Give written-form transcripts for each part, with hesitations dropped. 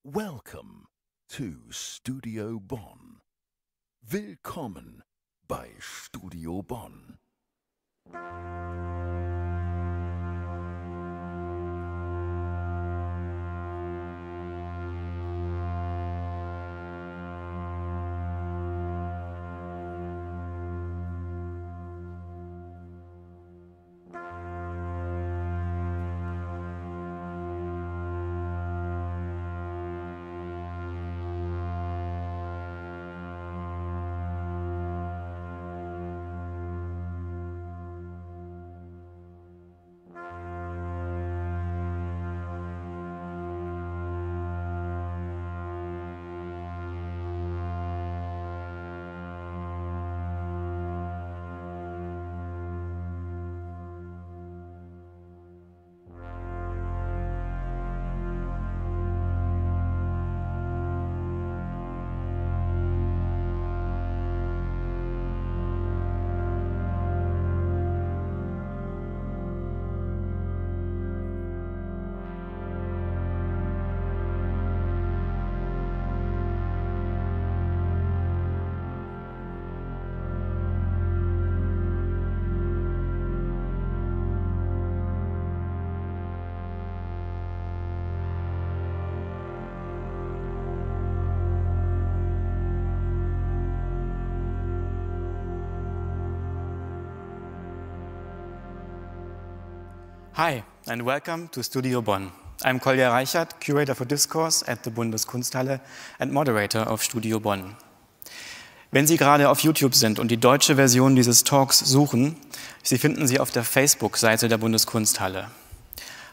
Welcome to Studio Bonn. Willkommen bei Studio Bonn. Hi, and welcome to Studio Bonn. I'm Kolja Reichert, curator for discourse at the Bundeskunsthalle and moderator of Studio Bonn. Wenn Sie gerade auf YouTube sind und die deutsche Version dieses Talks suchen, Sie finden sie auf der Facebook-Seite der Bundeskunsthalle.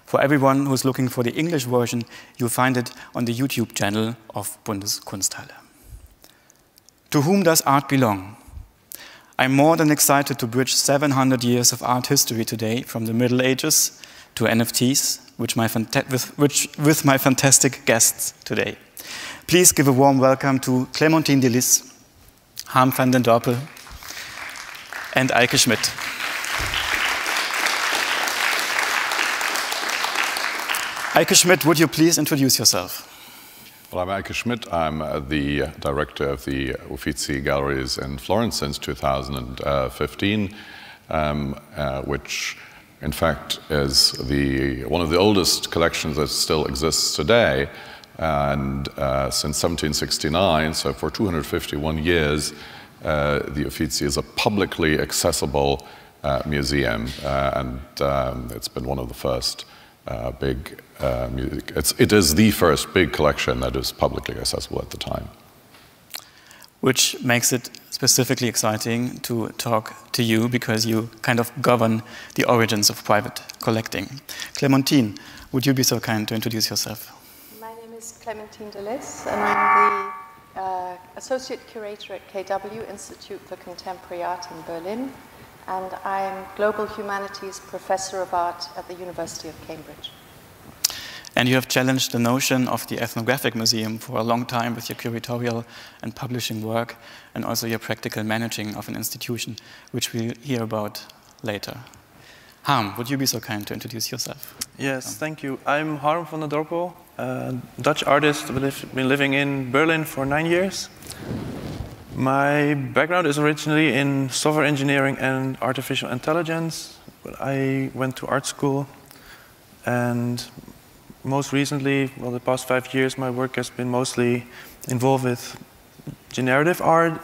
For everyone who's looking for the English version, you'll find it on the YouTube channel of Bundeskunsthalle. To whom does art belong? I'm more than excited to bridge 700 years of art history today, from the Middle Ages to NFTs, with my fantastic guests today. Please give a warm welcome to Clémentine Deliss, Harm van den Dorpel, and Eike Schmidt. Eike Schmidt, would you please introduce yourself? Well, I'm Eike Schmidt. I'm the director of the Uffizi Galleries in Florence since 2015, which in fact is one of the oldest collections that still exists today. And since 1769, so for 251 years, the Uffizi is a publicly accessible museum, and it's been one of the first big it is the first big collection that is publicly accessible at the time. Which makes it specifically exciting to talk to you, because you kind of govern the origins of private collecting. Clémentine, would you be so kind to introduce yourself? My name is Clémentine Deliss, and I'm the Associate Curator at KW, Institute for Contemporary Art in Berlin, and I'm Global Humanities Professor of Art at the University of Cambridge. And you have challenged the notion of the ethnographic museum for a long time with your curatorial and publishing work, and also your practical managing of an institution, which we'll hear about later. Harm, would you be so kind to introduce yourself? Yes, thank you. I'm Harm van den Dorpel, a Dutch artist. I've been living in Berlin for 9 years. My background is originally in software engineering and artificial intelligence, but I went to art school, and most recently, well, the past 5 years, my work has been mostly involved with generative art,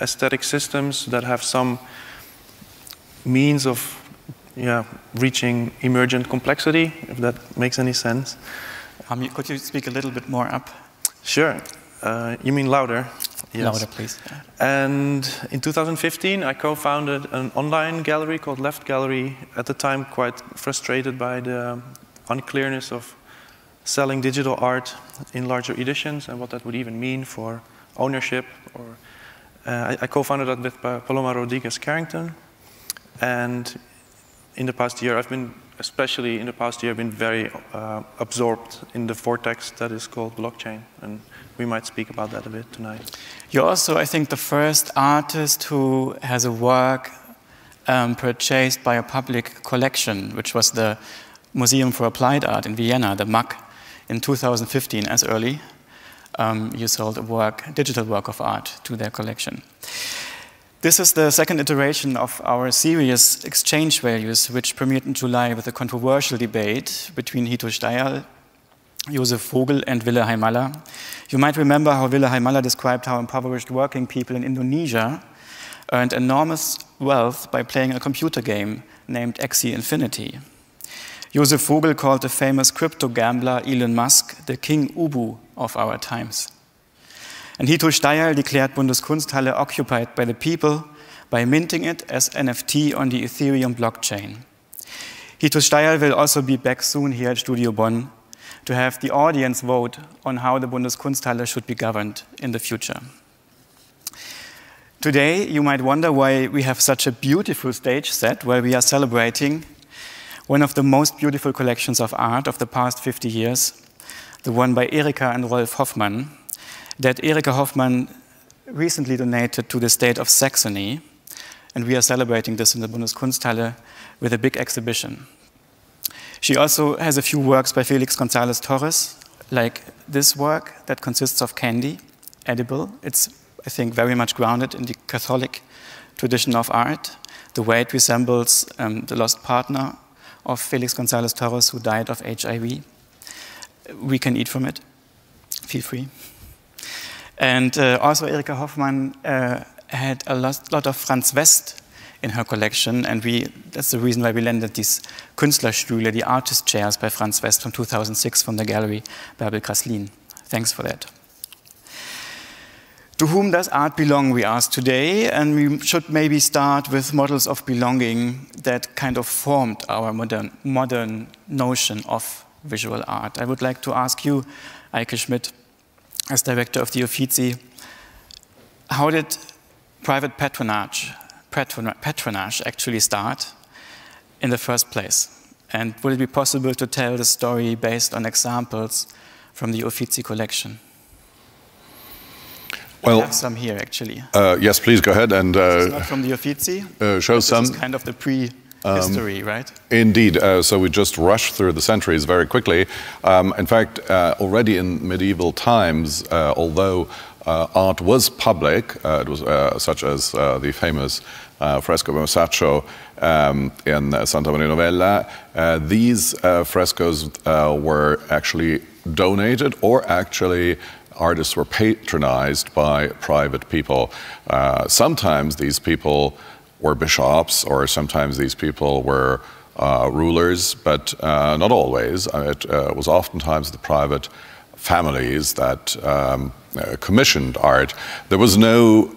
aesthetic systems that have some means of reaching emergent complexity, if that makes any sense. Could you speak a little bit more up? Sure. You mean louder? Yes. Louder, please. And in 2015, I co-founded an online gallery called Left Gallery, at the time quite frustrated by the unclearness of selling digital art in larger editions and what that would even mean for ownership. I co-founded that with Paloma Rodriguez-Carrington, and in the past year, especially in the past year, been very absorbed in the vortex that is called blockchain, and we might speak about that a bit tonight. You're also, I think, the first artist who has a work purchased by a public collection, which was the Museum for Applied Art in Vienna, the MAC, in 2015 as early. you sold a digital work of art to their collection. This is the second iteration of our series Exchange Values, which premiered in July with a controversial debate between Hito Steyerl, Josef Vogel, and Wille Heimala. You might remember how Wille Heimala described how impoverished working people in Indonesia earned enormous wealth by playing a computer game named Axie Infinity. Josef Vogel called the famous crypto gambler Elon Musk the King Ubu of our times. And Hito Steyerl declared Bundeskunsthalle occupied by the people by minting it as NFT on the Ethereum blockchain. Hito Steyerl will also be back soon here at Studio Bonn to have the audience vote on how the Bundeskunsthalle should be governed in the future. Today, you might wonder why we have such a beautiful stage set where we are celebrating one of the most beautiful collections of art of the past 50 years, the one by Erika and Rolf Hoffmann, that Erika Hoffmann recently donated to the state of Saxony, and we are celebrating this in the Bundeskunsthalle with a big exhibition. She also has a few works by Felix González Torres, like this work that consists of candy, edible. It's, I think, very much grounded in the Catholic tradition of art. The way it resembles the lost partner of Felix González Torres, who died of HIV. We can eat from it. Feel free. And also Erika Hoffmann had a lot of Franz West in her collection, and that's the reason why we lended these Künstlerstühle, the artist chairs by Franz West from 2006 from the gallery Bärbel Kraslin. Thanks for that. To whom does art belong, we ask today, and we should maybe start with models of belonging that kind of formed our modern notion of visual art. I would like to ask you, Eike Schmidt, as director of the Uffizi, how did private patronage actually start in the first place? And would it be possible to tell the story based on examples from the Uffizi collection? Well, I have some here, actually. Yes, please go ahead. And this is not from the Uffizi. Show some. This is kind of the pre-history, right? Indeed. So we just rushed through the centuries very quickly. In fact, already in medieval times, although art was public, it was such as the famous fresco by Masaccio in Santa Maria Novella. These frescoes were actually donated, or actually artists were patronized by private people. Sometimes these people were bishops, or sometimes these people were rulers, but not always. It was oftentimes the private families that commissioned art. There was no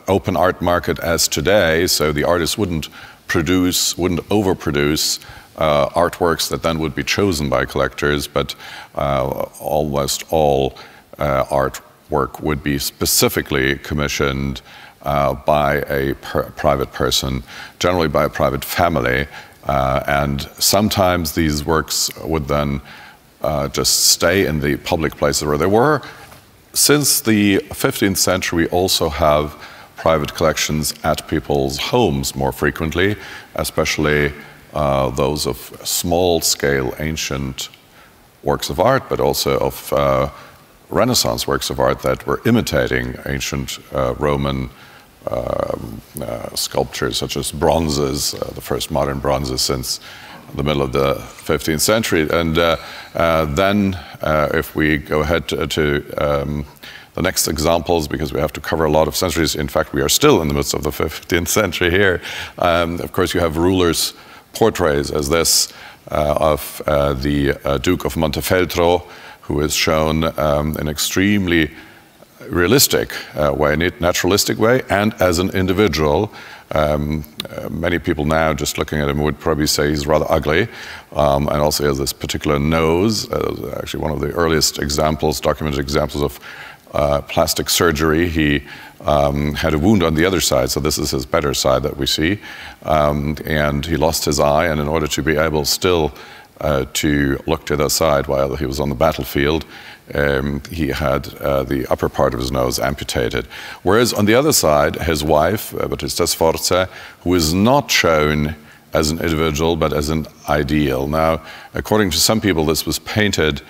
open art market as today, so the artists wouldn't overproduce artworks that then would be chosen by collectors, but almost all artwork would be specifically commissioned by a private person, generally by a private family, and sometimes these works would then just stay in the public places where they were. Since the 15th century, we also have private collections at people's homes more frequently, especially those of small-scale ancient works of art, but also of Renaissance works of art that were imitating ancient Roman sculptures, such as bronzes, the first modern bronzes since the middle of the 15th century. And then, if we go ahead to the next examples, because we have to cover a lot of centuries. In fact, we are still in the midst of the 15th century here. Of course, you have rulers' portraits, as this of the Duke of Montefeltro, who is shown in an extremely realistic way, naturalistic way, and as an individual. Many people now, just looking at him, would probably say he's rather ugly, and also he has this particular nose. Actually, one of the earliest examples, documented examples of plastic surgery. He had a wound on the other side, so this is his better side that we see, and he lost his eye, and in order to be able still to look to the side while he was on the battlefield, he had the upper part of his nose amputated. Whereas on the other side, his wife, Battista Sforza, who is not shown as an individual but as an ideal. Now, according to some people, this was painted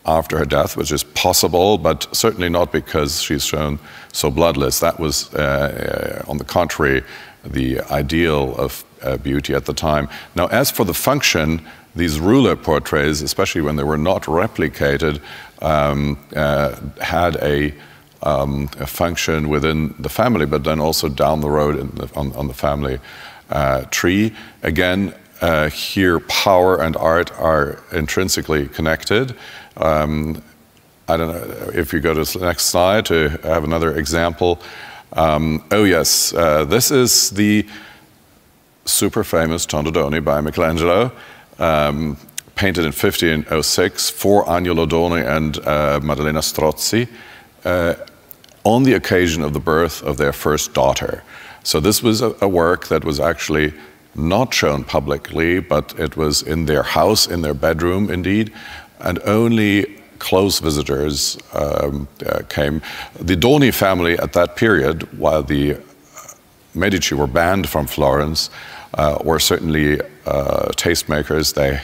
after her death, which is possible, but certainly not because she's shown so bloodless. That was, on the contrary, the ideal of beauty at the time. Now, as for the function, these ruler portraits, especially when they were not replicated, had a function within the family, but then also down the road on the family tree. Again, here power and art are intrinsically connected. I don't know if you go to the next slide to have another example. Oh yes, this is the super famous Tondo Doni by Michelangelo, painted in 1506 for Agnolo Doni and Maddalena Strozzi, on the occasion of the birth of their first daughter. So this was a work that was actually not shown publicly, but it was in their house, in their bedroom indeed, and only close visitors came. The Doni family at that period, while the Medici were banned from Florence, were certainly tastemakers. They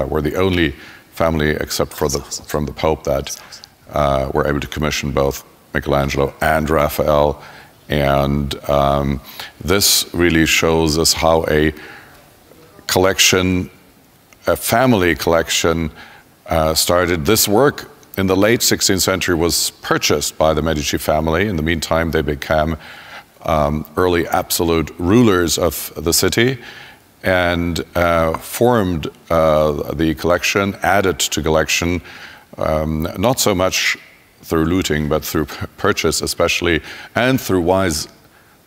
were the only family, except for from the Pope, that were able to commission both Michelangelo and Raphael. And this really shows us how a collection, a family collection, started. This work in the late 16th century was purchased by the Medici family. In the meantime, they became early absolute rulers of the city and formed the collection, added to collection, not so much through looting, but through purchase especially, and through wise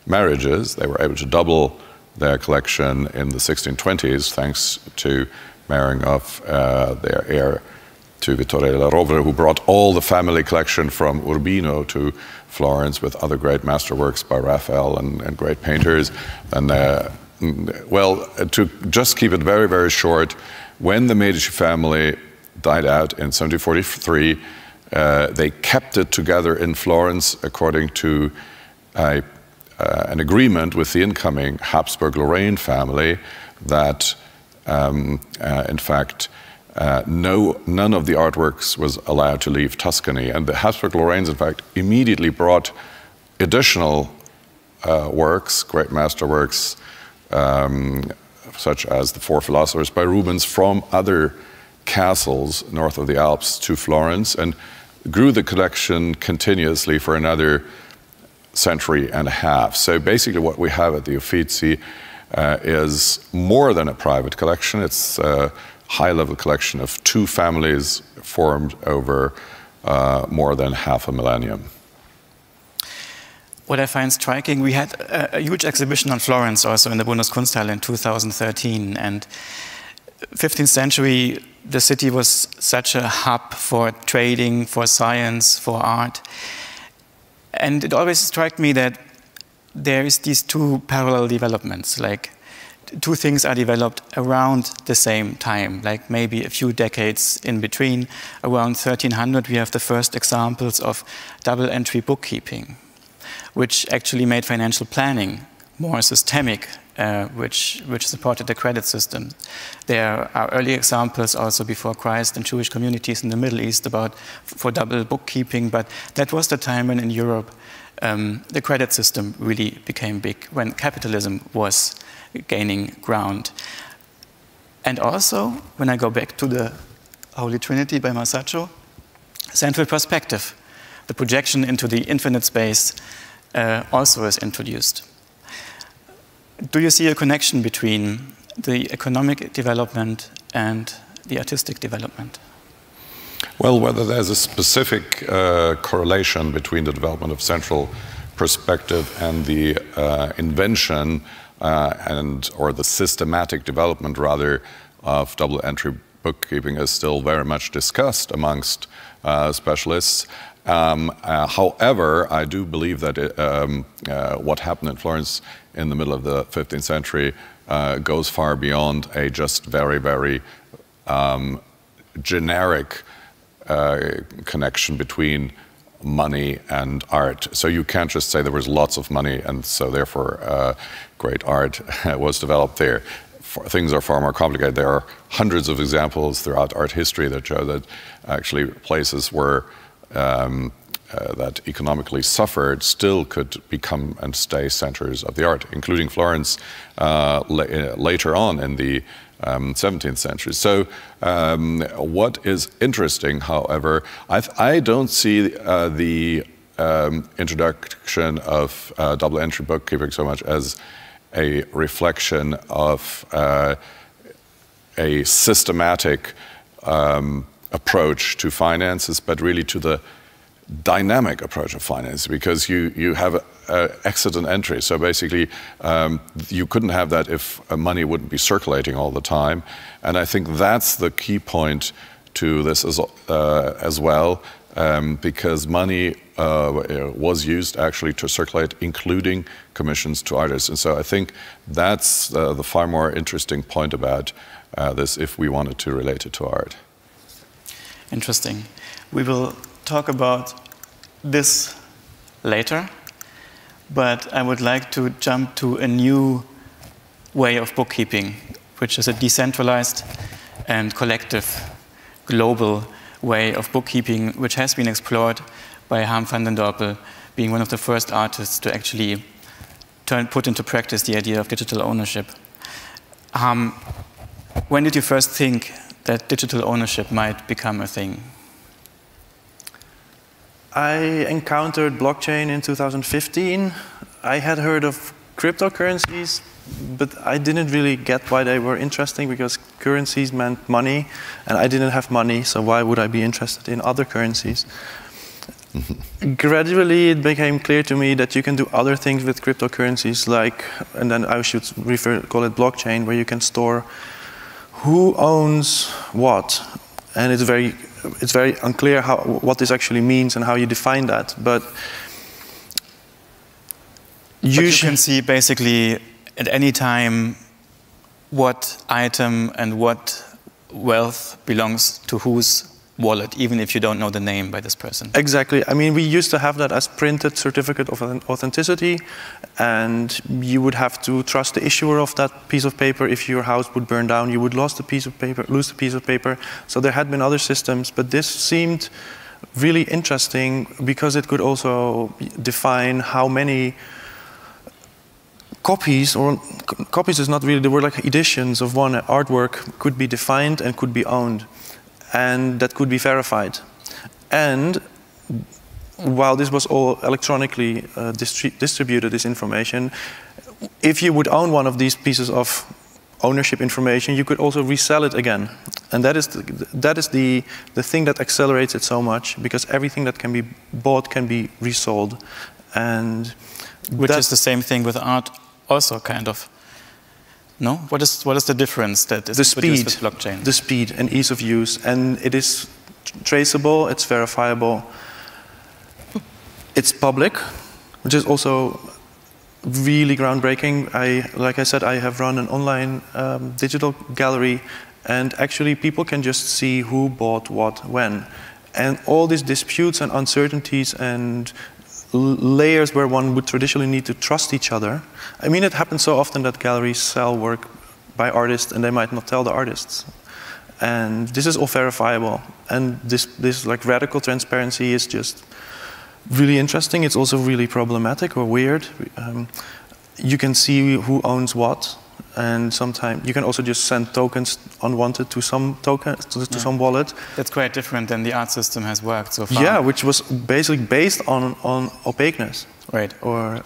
marriages. They were able to double their collection in the 1620s, thanks to marrying off their heir to Vittorio della Rovere, who brought all the family collection from Urbino to Florence with other great masterworks by Raphael and great painters. And well, to just keep it very, very short, when the Medici family died out in 1743, they kept it together in Florence according to an agreement with the incoming Habsburg-Lorraine family that, in fact, none of the artworks was allowed to leave Tuscany. And the Habsburg-Lorraines, in fact, immediately brought additional works, great masterworks, such as the Four Philosophers by Rubens, from other castles north of the Alps to Florence, and grew the collection continuously for another century and a half. So basically what we have at the Uffizi is more than a private collection. It's a high-level collection of two families formed over more than half a millennium. What I find striking, we had a huge exhibition on Florence also in the Bundeskunsthalle in 2013, and 15th century, the city was such a hub for trading, for science, for art. And it always struck me that there is these two parallel developments, like two things are developed around the same time, like maybe a few decades in between. Around 1300, we have the first examples of double entry bookkeeping, which actually made financial planning more systemic, which supported the credit system. There are early examples also before Christ in Jewish communities in the Middle East for double bookkeeping, but that was the time when in Europe the credit system really became big, when capitalism was gaining ground. And also, when I go back to the Holy Trinity by Masaccio, central perspective, the projection into the infinite space also is introduced. Do you see a connection between the economic development and the artistic development? Well, whether there's a specific correlation between the development of central perspective and the invention or the systematic development, rather, of double entry bookkeeping is still very much discussed amongst specialists. However, I do believe that what happened in Florence in the middle of the 15th century goes far beyond a just very, very generic connection between money and art. So you can't just say there was lots of money and so therefore great art was developed there. things are far more complicated. There are hundreds of examples throughout art history that show that actually places where that economically suffered still could become and stay centers of the art, including Florence later on in the 17th century. So what is interesting, however, I don't see the introduction of double entry bookkeeping so much as a reflection of a systematic approach to finances, but really to the dynamic approach of finance, because you have exit and entry. So basically, you couldn't have that if money wouldn't be circulating all the time. And I think that's the key point to this as well, because money was used actually to circulate, including commissions to artists. And so I think that's the far more interesting point about this if we wanted to relate it to art. Interesting. We will talk about this later, but I would like to jump to a new way of bookkeeping, which is a decentralized and collective global way of bookkeeping, which has been explored by Harm van den Dorpel, being one of the first artists to actually put into practice the idea of digital ownership. Harm, when did you first think that digital ownership might become a thing? I encountered blockchain in 2015. I had heard of cryptocurrencies, but I didn't really get why they were interesting, because currencies meant money, and I didn't have money, so why would I be interested in other currencies? Gradually, it became clear to me that you can do other things with cryptocurrencies, like, and then I should call it blockchain, where you can store who owns what, and it's very unclear what this actually means and how you define that. But you can see basically at any time what item and what wealth belongs to whose wallet, even if you don't know the name by this person. Exactly. I mean, we used to have that as printed certificate of authenticity, and you would have to trust the issuer of that piece of paper. If your house would burn down, you would lose the piece of paper. So there had been other systems, but this seemed really interesting because it could also define how many copies, or copies is not really the word, like editions of one artwork could be defined and could be owned, and that could be verified. And while this was all electronically distributed, this information, if you would own one of these pieces of ownership information, you could also resell it again. And that is the thing that accelerates it so much, because everything that can be bought can be resold. And which is the same thing with art also, kind of. No? What is the difference that is introduced with blockchain? The speed and ease of use. And it is traceable, it's verifiable. It's public, which is also really groundbreaking. Like I said, I have run an online digital gallery, and actually people can just see who bought what when. And all these disputes and uncertainties and layers where one would traditionally need to trust each other. I mean, it happens so often that galleries sell work by artists and they might not tell the artists. And this is all verifiable. And this like radical transparency is just really interesting. It's also really problematic or weird. You can see who owns what, and sometimes you can also just send tokens unwanted to some some wallet. That's quite different than the art system has worked so far. Yeah, which was basically based on opaqueness. Right. Or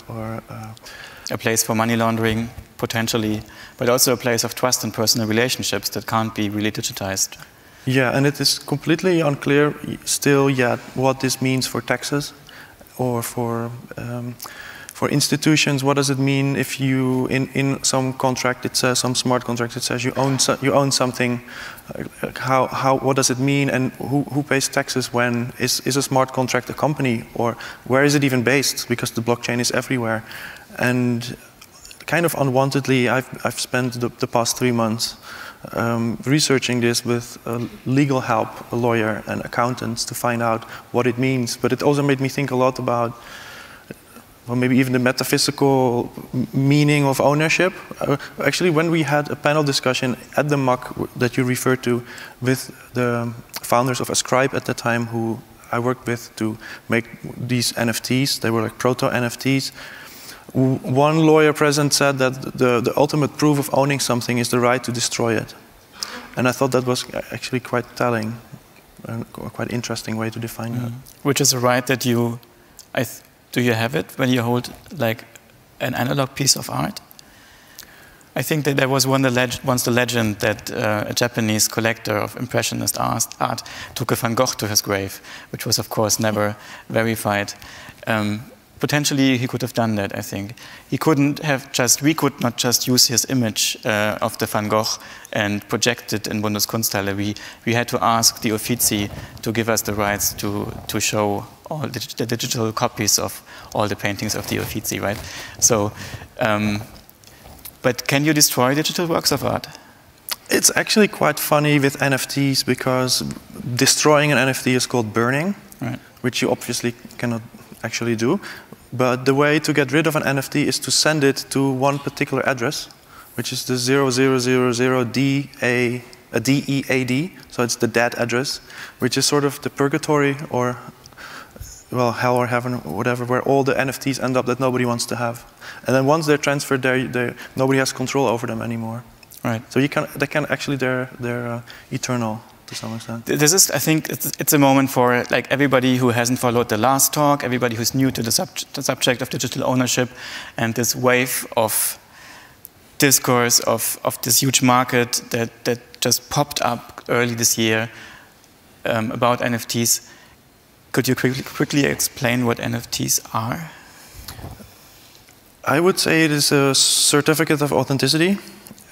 a place for money laundering, potentially, but also a place of trust and personal relationships that can't be really digitized. Yeah, and it is completely unclear still yet what this means for taxes, or for institutions. What does it mean if you, in some contract it says, some smart contract it says you own something? What does it mean, and who pays taxes when? Is a smart contract a company, or where is it even based? Because the blockchain is everywhere. And kind of unwantedly, I've spent the past 3 months researching this with legal help, a lawyer and accountants, to find out what it means. But it also made me think a lot about well, maybe even the metaphysical meaning of ownership. Actually, when we had a panel discussion at the MAC that you referred to with the founders of Ascribe at the time, who I worked with to make these NFTs, they were like proto-NFTs. One lawyer present said that the ultimate proof of owning something is the right to destroy it. And I thought that was actually quite telling, and a quite interesting way to define that. Which is a right that you, do you have it when you hold like an analog piece of art? I think that there was once the legend that a Japanese collector of Impressionist art took a Van Gogh to his grave, which was of course never verified. Potentially he could have done that, I think. We could not just use his image of the Van Gogh and project it in Bundeskunsthalle. We had to ask the Uffizi to give us the rights to show all the digital copies of all the paintings of the Uffizi, right? So, but can you destroy digital works of art? It's actually quite funny with NFTs, because destroying an NFT is called burning, right, which you obviously cannot actually do. But the way to get rid of an NFT is to send it to one particular address, which is the 0000DEAD, so it's the dead address, which is sort of the purgatory, or well, hell or heaven or whatever, where all the NFTs end up that nobody wants to have. And then once they're transferred there, nobody has control over them anymore. Right. So they're eternal. To some extent. This is, I think, it's a moment for like everybody who hasn't followed the last talk, everybody who's new to the subject of digital ownership, and this wave of discourse of this huge market that just popped up early this year about NFTs. Could you quickly explain what NFTs are? I would say it is a certificate of authenticity,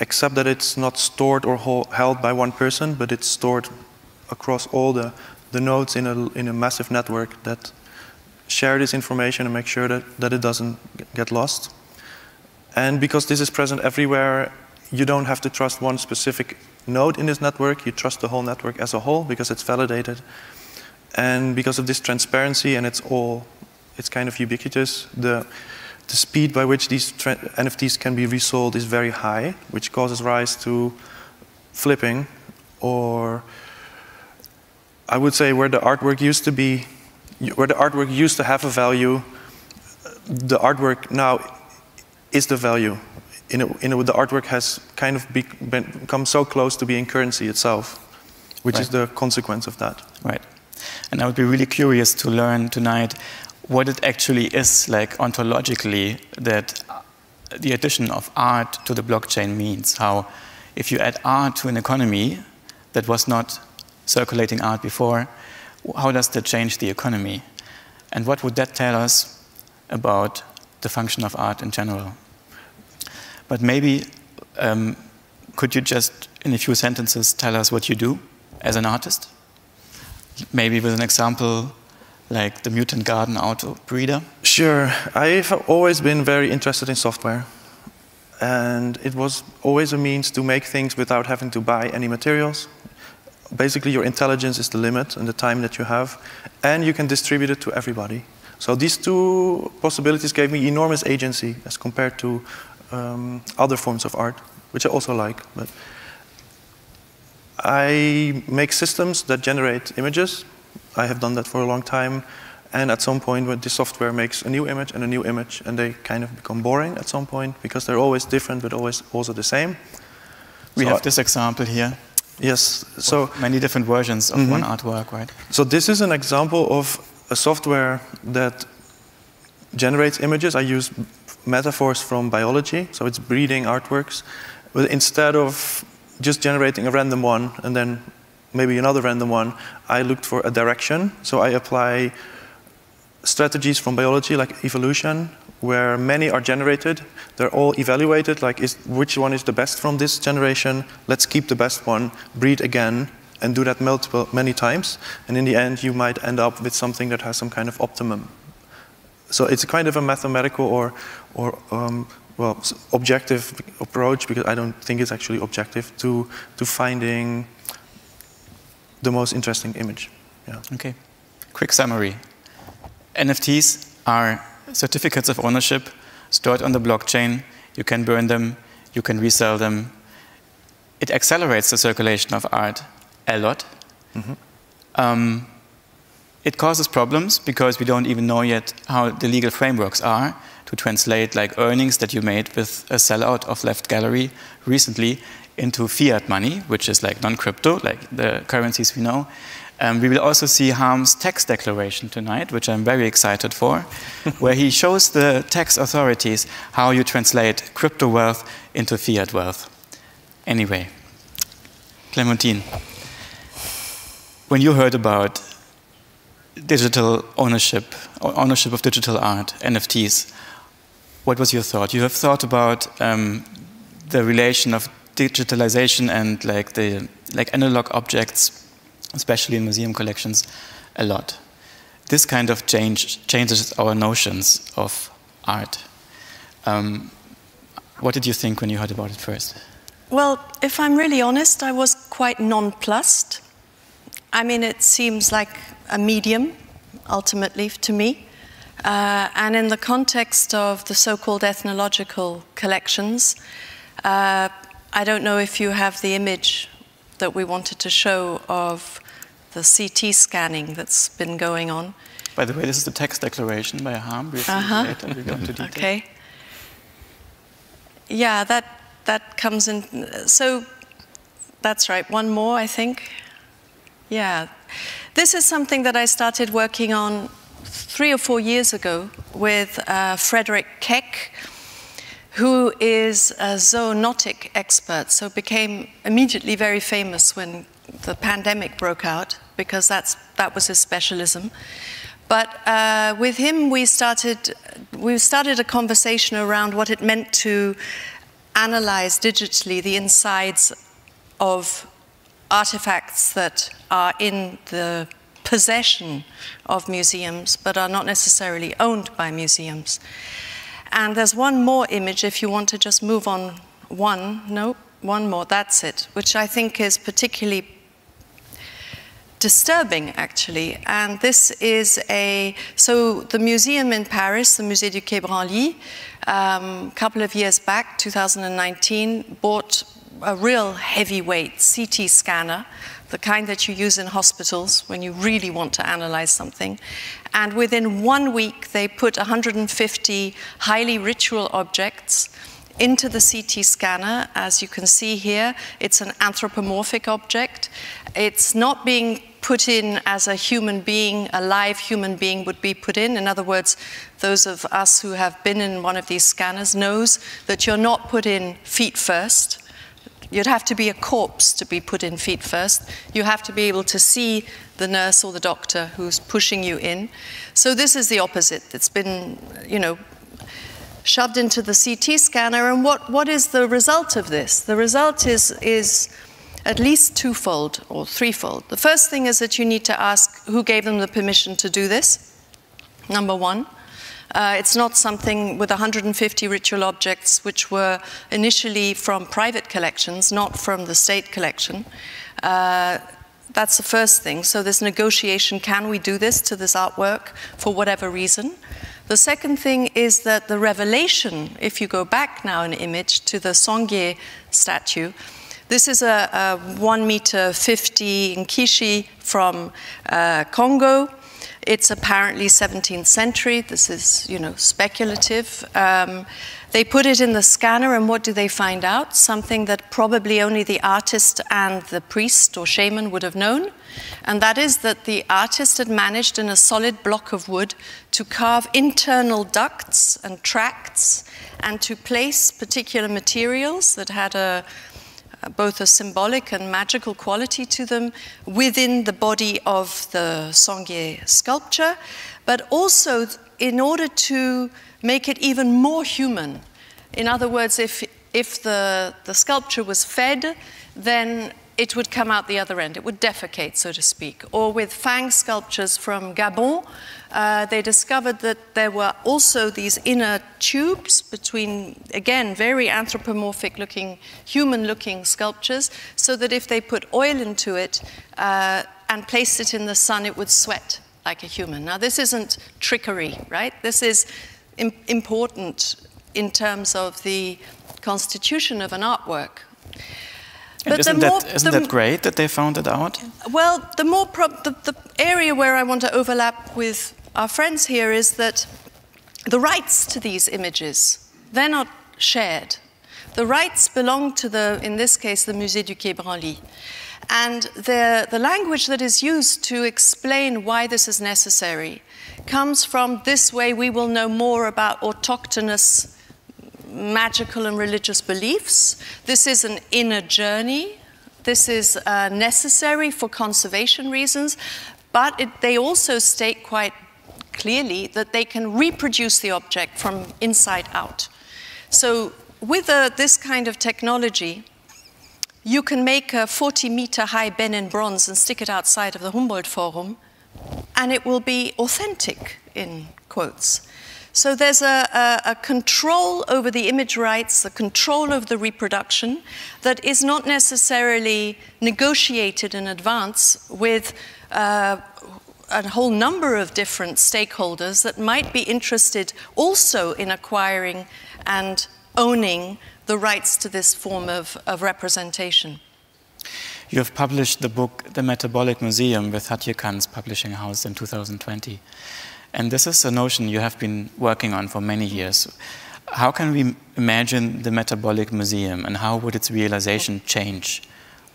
except that it's not stored or held by one person, but it's stored across all the nodes in a massive network that share this information and make sure that it doesn't get lost. And because this is present everywhere, you don't have to trust one specific node in this network, you trust the whole network as a whole because it's validated. And because of this transparency, and it's kind of ubiquitous, the speed by which these NFTs can be resold is very high, which causes rise to flipping, or I would say where the artwork used to have a value, the artwork now is the value. The artwork has kind of become so close to being currency itself, which is the consequence of that. Right. And I would be really curious to learn tonight what it actually is, like ontologically, that the addition of art to the blockchain means. How, if you add art to an economy that was not circulating art before, how does that change the economy? And what would that tell us about the function of art in general? But maybe, could you just, in a few sentences, tell us what you do as an artist? Maybe with an example, like the Mutant Garden auto breeder? Sure. I've always been very interested in software. And it was always a means to make things without having to buy any materials. Basically, your intelligence is the limit and the time that you have. And you can distribute it to everybody. So these two possibilities gave me enormous agency as compared to other forms of art, which I also like. But I make systems that generate images. I have done that for a long time, and at some point when the software makes a new image, and they kind of become boring at some point because they're always different but always also the same. We have this example here. Yes, so many different versions of one artwork, right? So this is an example of a software that generates images. I use metaphors from biology, so it's breeding artworks, but instead of just generating a random one and then maybe another random one, I looked for a direction. So I apply strategies from biology, like evolution, where many are generated. They're all evaluated, like which one is the best from this generation. Let's keep the best one, breed again, and do that many times. And in the end, you might end up with something that has some kind of optimum. So it's kind of a mathematical or objective approach, because I don't think it's actually objective, to finding the most interesting image. Yeah. Okay. Quick summary. NFTs are certificates of ownership stored on the blockchain. You can burn them, you can resell them. It accelerates the circulation of art a lot. It causes problems because we don't even know yet how the legal frameworks are to translate like earnings that you made with a sellout of Left Gallery recently into fiat money, which is like non-crypto, like the currencies we know. We will also see Harm's tax declaration tonight, which I'm very excited for, where he shows the tax authorities how you translate crypto wealth into fiat wealth. Anyway, Clémentine, when you heard about digital ownership of digital art, NFTs, what was your thought? You have thought about the relation of digitalization and like analog objects, especially in museum collections, a lot. This kind of changes our notions of art. What did you think when you heard about it first? Well, if I'm really honest, I was quite nonplussed. I mean, it seems like a medium, ultimately, to me. And in the context of the so-called ethnological collections, I don't know if you have the image that we wanted to show of the CT scanning that's been going on. By the way, this is the tax declaration by Harm. We'll go into detail. Okay. Yeah, that comes in. So that's right. One more, I think. Yeah. This is something that I started working on 3 or 4 years ago with Frederick Keck, who is a zoonotic expert, so became immediately very famous when the pandemic broke out, because that was his specialism. But with him, we started a conversation around what it meant to analyze digitally the insides of artifacts that are in the possession of museums, but are not necessarily owned by museums. And there's one more image, if you want to just move on one more, that's it, which I think is particularly disturbing, actually. And this is so the museum in Paris, the Musée du Quai Branly, a couple of years back, 2019, bought a real heavyweight CT scanner, the kind that you use in hospitals when you really want to analyze something. And within 1 week, they put 150 highly ritual objects into the CT scanner. As you can see here, it's an anthropomorphic object. It's not being put in as a human being, a live human being would be put in. In other words, those of us who have been in one of these scanners knows that you're not put in feet first. You'd have to be a corpse to be put in feet first. You have to be able to see the nurse or the doctor who's pushing you in. So this is the opposite. It's been, shoved into the CT scanner. And what is the result of this? The result is at least twofold or threefold. The first thing is that you need to ask who gave them the permission to do this, number one. It's not something with 150 ritual objects which were initially from private collections, not from the state collection. That's the first thing. So this negotiation, can we do this to this artwork for whatever reason? The second thing is that the revelation, if you go back now an image to the Sanguier statue, this is a 1.50 meter Nkishi from Congo. It's apparently 17th century. This is, speculative. They put it in the scanner, and what do they find out? Something that probably only the artist and the priest or shaman would have known, and that is that the artist had managed in a solid block of wood to carve internal ducts and tracts and to place particular materials that had both a symbolic and magical quality to them within the body of the Sanguier sculpture, but also in order to make it even more human. In other words, if the sculpture was fed, then it would come out the other end. It would defecate, so to speak. Or with Fang sculptures from Gabon, they discovered that there were also these inner tubes between, again, very anthropomorphic-looking, human-looking sculptures, so that if they put oil into it and placed it in the sun, it would sweat like a human. Now, this isn't trickery, right? This is important in terms of the constitution of an artwork. And isn't that great that they found it out? Well, the area where I want to overlap with our friends here is that the rights to these images, they're not shared. The rights belong to in this case, the Musée du Quai Branly. And the language that is used to explain why this is necessary comes from this way we will know more about autochthonous magical and religious beliefs. This is an inner journey. This is necessary for conservation reasons, but they also state quite clearly that they can reproduce the object from inside out. So with this kind of technology, you can make a 40-meter high Benin bronze and stick it outside of the Humboldt Forum, and it will be authentic, in quotes. So there's a control over the image rights, a control of the reproduction that is not necessarily negotiated in advance with a whole number of different stakeholders that might be interested also in acquiring and owning the rights to this form of representation. You have published the book The Metabolic Museum with Hatje Khan's publishing house in 2020. And this is a notion you have been working on for many years. How can we imagine the Metabolic Museum, and how would its realization change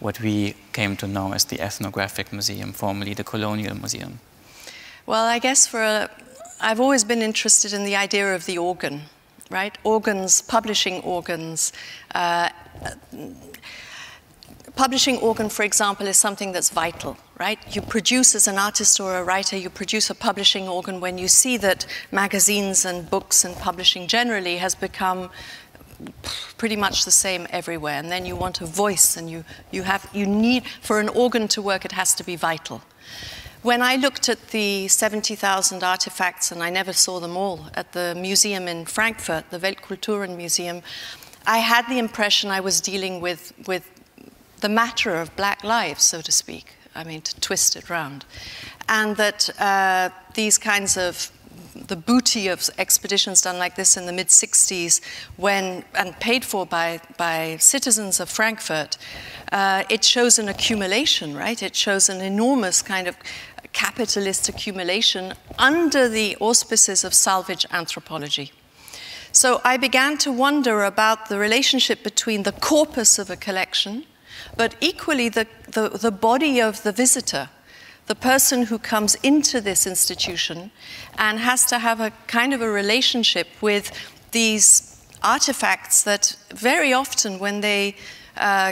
what we came to know as the Ethnographic Museum, formerly the Colonial Museum? Well, I guess I've always been interested in the idea of the organ, right? Organs, publishing organs. Publishing organ, for example, is something that's vital, right? You produce, as an artist or a writer, you produce a publishing organ when you see that magazines and books and publishing generally has become pretty much the same everywhere. And then you want a voice, and you need, for an organ to work, it has to be vital. When I looked at the 70,000 artifacts, and I never saw them all, at the museum in Frankfurt, the Weltkulturenmuseum, I had the impression I was dealing with the matter of black lives, so to speak, I mean, to twist it round. And that these kinds of, the booty of expeditions done like this in the mid-60s, and paid for by citizens of Frankfurt, it shows an accumulation, right? It shows an enormous kind of capitalist accumulation under the auspices of salvage anthropology. So I began to wonder about the relationship between the corpus of a collection, but equally the body of the visitor, the person who comes into this institution and has to have a kind of a relationship with these artifacts that very often when they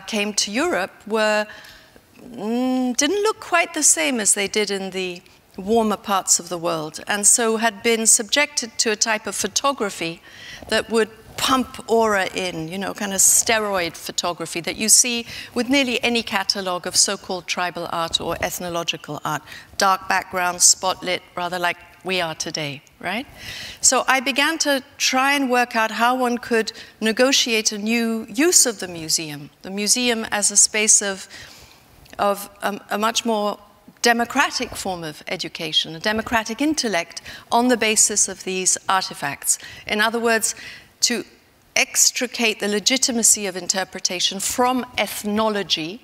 came to Europe didn't look quite the same as they did in the warmer parts of the world, and so had been subjected to a type of photography that would pump aura in, you know, kind of steroid photography that you see with nearly any catalogue of so-called tribal art or ethnological art. Dark background, spotlit, rather like we are today, right? So I began to try and work out how one could negotiate a new use of the museum as a space of a much more democratic form of education, a democratic intellect on the basis of these artifacts. In other words, to extricate the legitimacy of interpretation from ethnology,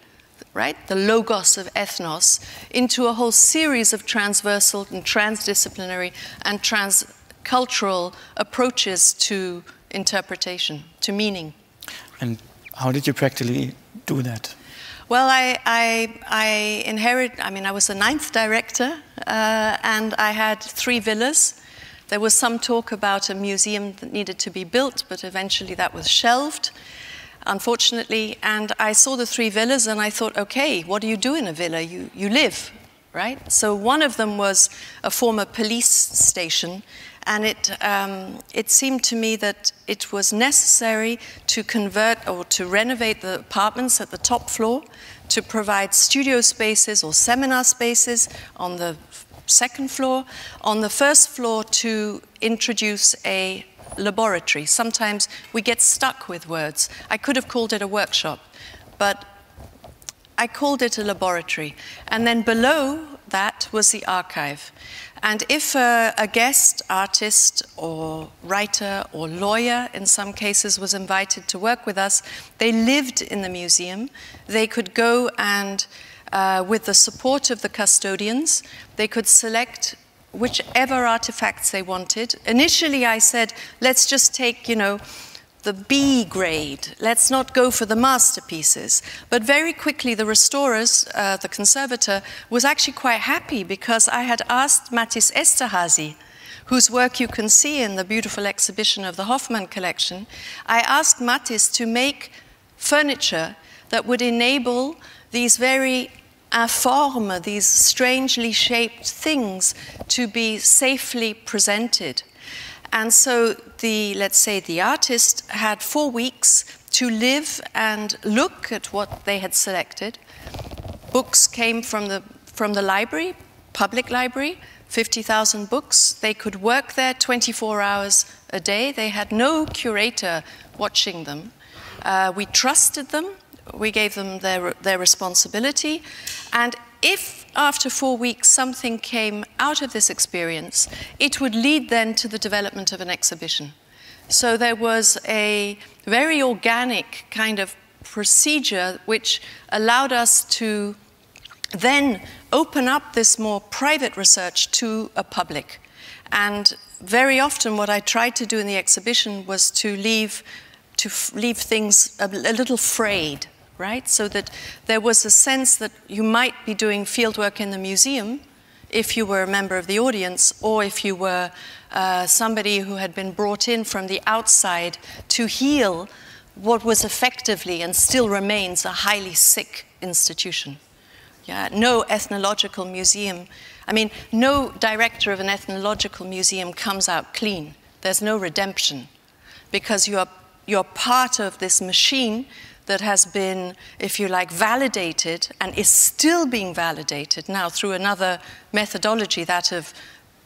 right, the logos of ethnos, into a whole series of transversal and transdisciplinary and transcultural approaches to interpretation, to meaning. And how did you practically do that? Well, I inherited, I mean, I was the 9th director, and I had 3 villas. There was some talk about a museum that needed to be built, but eventually that was shelved, unfortunately. And I saw the 3 villas and I thought, okay, what do you do in a villa? You live, right? So one of them was a former police station, and it seemed to me that it was necessary to convert or to renovate the apartments at the top floor, to provide studio spaces or seminar spaces on the 2nd floor, on the 1st floor to introduce a laboratory. Sometimes we get stuck with words. I could have called it a workshop, but I called it a laboratory. And then below, that was the archive. And if a guest artist or writer or lawyer, in some cases, was invited to work with us, they lived in the museum. They could go and, with the support of the custodians, they could select whichever artifacts they wanted. Initially, I said, let's just take, you know, the B grade. Let's not go for the masterpieces. But very quickly, the restorers, the conservator, was actually quite happy because I had asked Mattis Esterhazy, whose work you can see in the beautiful exhibition of the Hoffmann collection. I asked Mattis to make furniture that would enable these very informe, these strangely shaped things to be safely presented. And so let's say the artist had 4 weeks to live and look at what they had selected. Books came from the library, public library, 50,000 books. They could work there 24 hours a day. They had no curator watching them. We trusted them. We gave them their responsibility. And if after 4 weeks something came out of this experience, it would lead then to the development of an exhibition. So there was a very organic kind of procedure which allowed us to then open up this more private research to a public. And very often what I tried to do in the exhibition was to leave things a little frayed, right? So that there was a sense that you might be doing fieldwork in the museum if you were a member of the audience, or if you were somebody who had been brought in from the outside to heal what was effectively and still remains a highly sick institution. Yeah, no ethnological museum, I mean, no director of an ethnological museum comes out clean. There's no redemption, because you're part of this machine that has been, if you like, validated and is still being validated now through another methodology, that of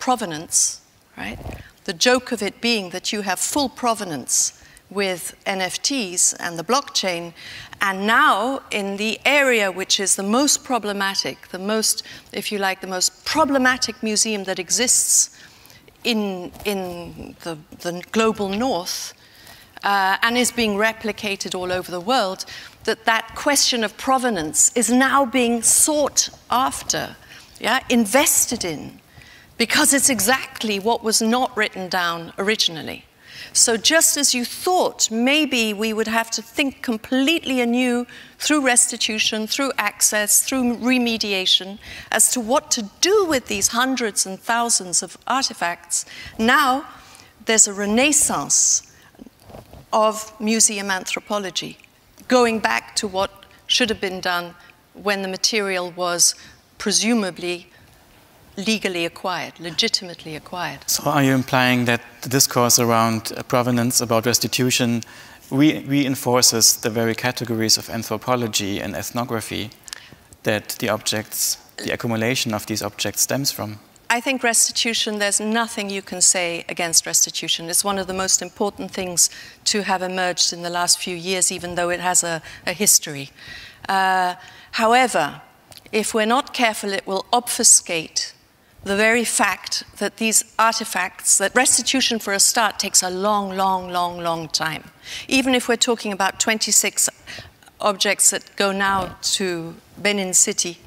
provenance, right? The joke of it being that you have full provenance with NFTs and the blockchain, and now in the area which is the most problematic, the most, if you like, the most problematic museum that exists in the global north, and is being replicated all over the world, that question of provenance is now being sought after, yeah, invested in, because it's exactly what was not written down originally. So just as you thought maybe we would have to think completely anew through restitution, through access, through remediation, as to what to do with these hundreds and thousands of artifacts, now there's a renaissance of museum anthropology, going back to what should have been done when the material was presumably legally acquired, legitimately acquired. So are you implying that the discourse around provenance, about restitution, reinforces the very categories of anthropology and ethnography that the objects, the accumulation of these objects stems from? I think restitution, there's nothing you can say against restitution. It's one of the most important things to have emerged in the last few years, even though it has a history. However, if we're not careful, it will obfuscate the very fact that these artifacts, that restitution for a start takes a long, long, long, long time. Even if we're talking about 26 objects that go now to Benin City,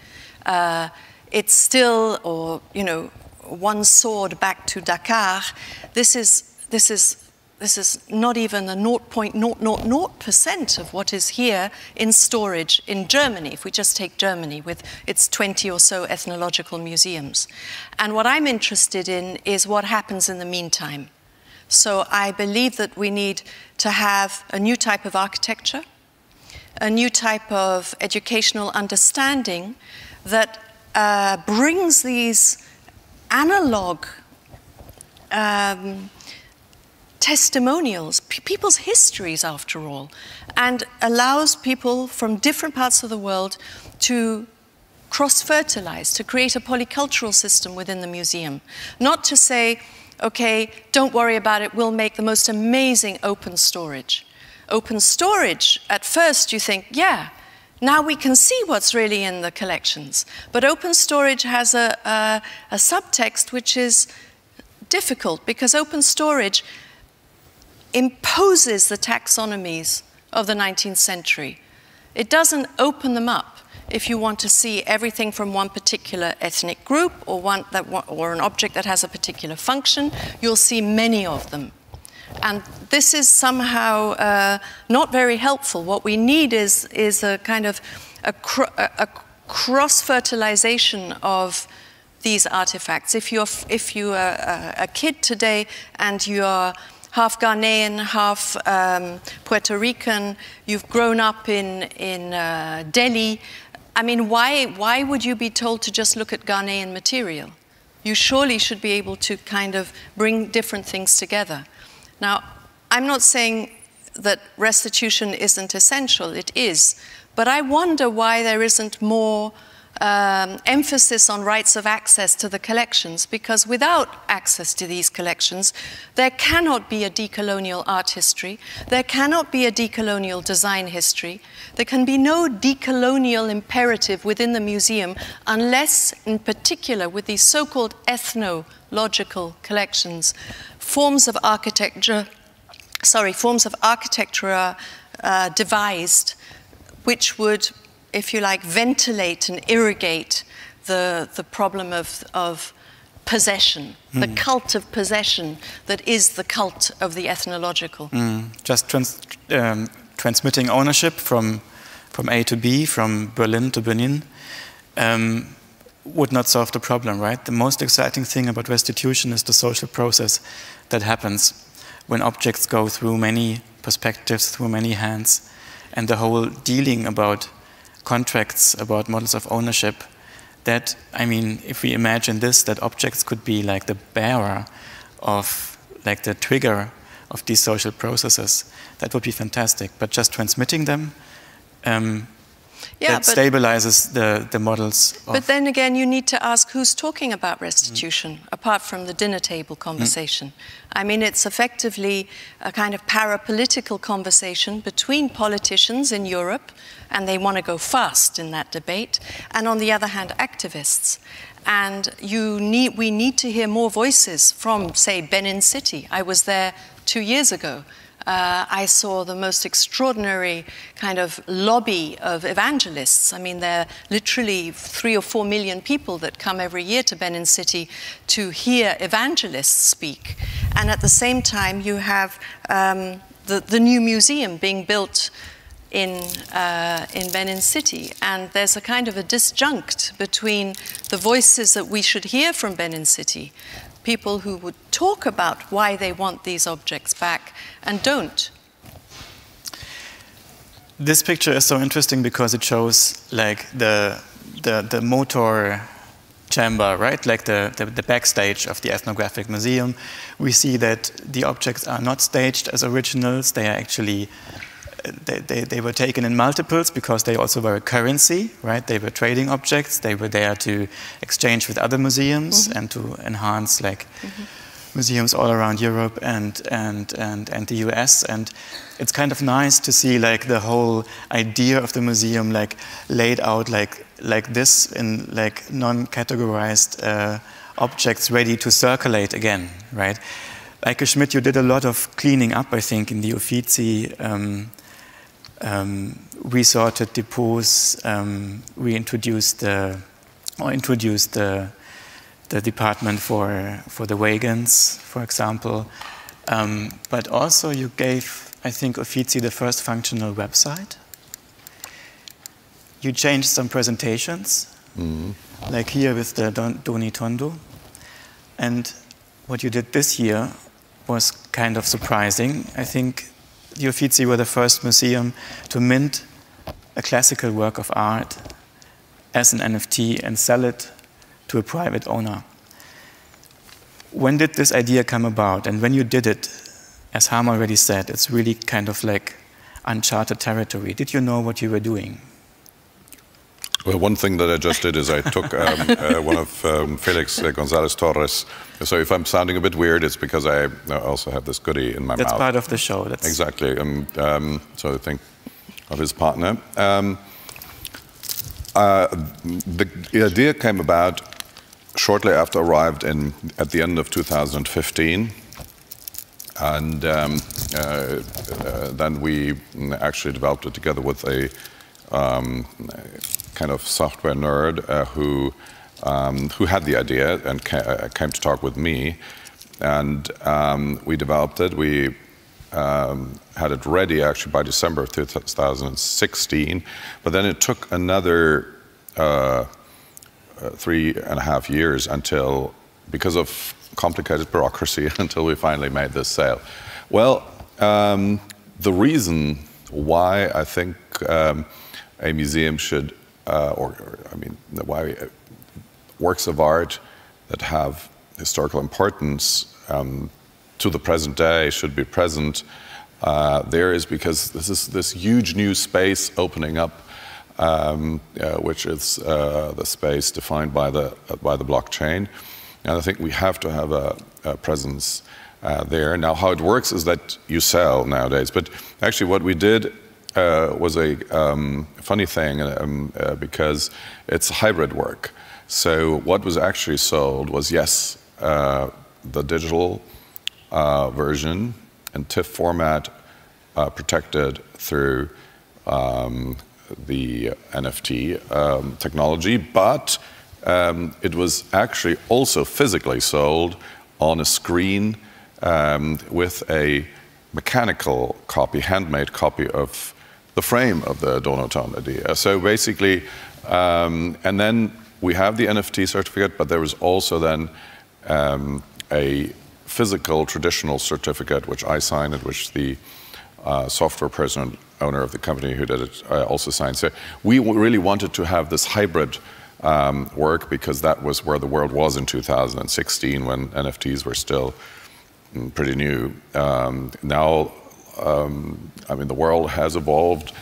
it's still, or, you know, one sword back to Dakar. This is not even the 0.000% of what is here in storage in Germany, if we just take Germany with its 20 or so ethnological museums. And what I'm interested in is what happens in the meantime. So I believe that we need to have a new type of architecture, a new type of educational understanding that brings these analog testimonials, people's histories after all, and allows people from different parts of the world to cross-fertilize, to create a polycultural system within the museum. Not to say, okay, don't worry about it, we'll make the most amazing open storage. Open storage, at first you think, yeah, Now we can see what's really in the collections. But open storage has a subtext which is difficult, because open storage imposes the taxonomies of the 19th century. It doesn't open them up if you want to see everything from one particular ethnic group or an object that has a particular function. You'll see many of them. And this is somehow not very helpful. What we need is a kind of a cross-fertilization of these artifacts. If you're a kid today and you're half Ghanaian, half Puerto Rican, you've grown up in Delhi, I mean, why would you be told to just look at Ghanaian material? You surely should be able to kind of bring different things together. Now, I'm not saying that restitution isn't essential, it is, but I wonder why there isn't more emphasis on rights of access to the collections, because without access to these collections, there cannot be a decolonial art history, there cannot be a decolonial design history, there can be no decolonial imperative within the museum unless, in particular, with these so-called ethnological collections, forms of architecture are devised which would, if you like, ventilate and irrigate the problem of possession, the cult of possession that is the cult of the ethnological. Just transmitting ownership from A to B, from Berlin to Benin, would not solve the problem, right? The most exciting thing about restitution is the social process that happens when objects go through many perspectives, through many hands, and the whole dealing about contracts, about models of ownership, that, I mean, if we imagine this, that objects could be like the bearer of, like the trigger of these social processes, that would be fantastic. But just transmitting them, that stabilizes the models. But then again, you need to ask who's talking about restitution, apart from the dinner table conversation. I mean, it's effectively a kind of parapolitical conversation between politicians in Europe, and they want to go fast in that debate, and on the other hand, activists. And we need to hear more voices from, say, Benin City. I was there 2 years ago. I saw the most extraordinary kind of lobby of evangelists. I mean, there are literally 3 or 4 million people that come every year to Benin City to hear evangelists speak. And at the same time, you have the new museum being built in Benin City. And there's a kind of a disjunct between the voices that we should hear from Benin City, people who would talk about why they want these objects back and don't. This picture is so interesting because it shows like the motor chamber, right? Like the backstage of the ethnographic museum. We see that the objects are not staged as originals. They are actually they were taken in multiples because they also were a currency, right? They were trading objects. They were there to exchange with other museums and to enhance like museums all around Europe and the US. And it's kind of nice to see like the whole idea of the museum like laid out like this in like non-categorized objects ready to circulate again, right? Eike Schmidt, you did a lot of cleaning up, I think, in the Uffizi resorted depots. We introduced the department for the wagons, for example. But also you gave, I think, Uffizi the first functional website. You changed some presentations, like here with the Doni Tondo. And what you did this year was kind of surprising. I think the Uffizi were the first museum to mint a classical work of art as an NFT and sell it to a private owner. When did this idea come about? And when you did it, as Harm already said, it's really kind of like uncharted territory. Did you know what you were doing? Well, one thing that I just did is I took one of Felix Gonzalez Torres. So if I'm sounding a bit weird, it's because I also have this goodie in my mouth. That's part of the show. Exactly. So I think of his partner. The idea came about shortly after I arrived at the end of 2015. And then we actually developed it together with a kind of software nerd who had the idea and came to talk with me. And we developed it. We had it ready actually by December of 2016. But then it took another 3.5 years until, because of complicated bureaucracy, until we finally made this sale. Well, the reason why I think a museum should, why works of art that have historical importance to the present day should be present there is because this is this huge new space opening up, which is the space defined by the blockchain. And I think we have to have a presence there. Now, how it works is that you sell nowadays. But actually what we did was a funny thing because it's hybrid work. So what was actually sold was, yes, the digital version in TIFF format protected through the NFT technology, but it was actually also physically sold on a screen with a mechanical copy, handmade copy of the frame of the Tondo idea. So basically, and then we have the NFT certificate, but there was also then a physical traditional certificate, which I signed, and which the software person and owner of the company who did it also signed. So we really wanted to have this hybrid work because that was where the world was in 2016 when NFTs were still pretty new. Now, I mean, the world has evolved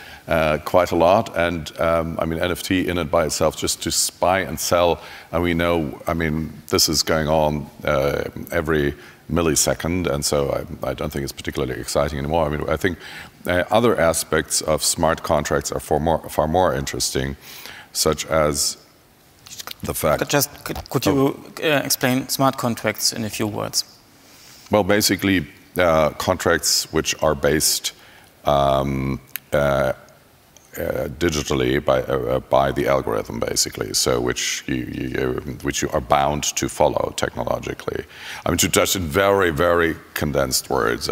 quite a lot, and I mean, NFT in and by itself, just to buy and sell, and we know, I mean, this is going on every millisecond, and so I don't think it's particularly exciting anymore. I mean, I think other aspects of smart contracts are far more interesting, such as the fact... Could you explain smart contracts in a few words? Well, basically, contracts which are based digitally by the algorithm, basically. So which you are bound to follow technologically. I mean, to touch in very, very condensed words.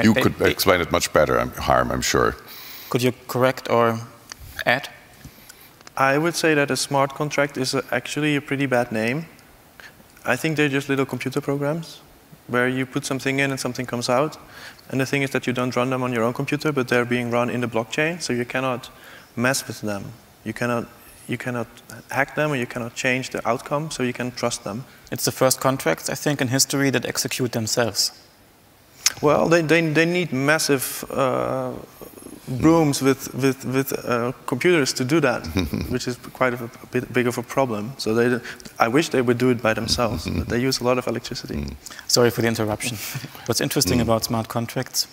You could explain it much better, Harm, I'm sure. Could you correct or add? I would say that a smart contract is actually a pretty bad name. I think they're just little computer programs where you put something in and something comes out. And the thing is that you don't run them on your own computer, but they're being run in the blockchain, so you cannot mess with them. You cannot hack them, or you cannot change the outcome, so you can trust them. It's the first contracts, I think, in history that execute themselves. Well, they need massive brooms with computers to do that, which is quite a bit big of a problem. So I wish they would do it by themselves, but they use a lot of electricity. Sorry for the interruption. What's interesting about smart contracts?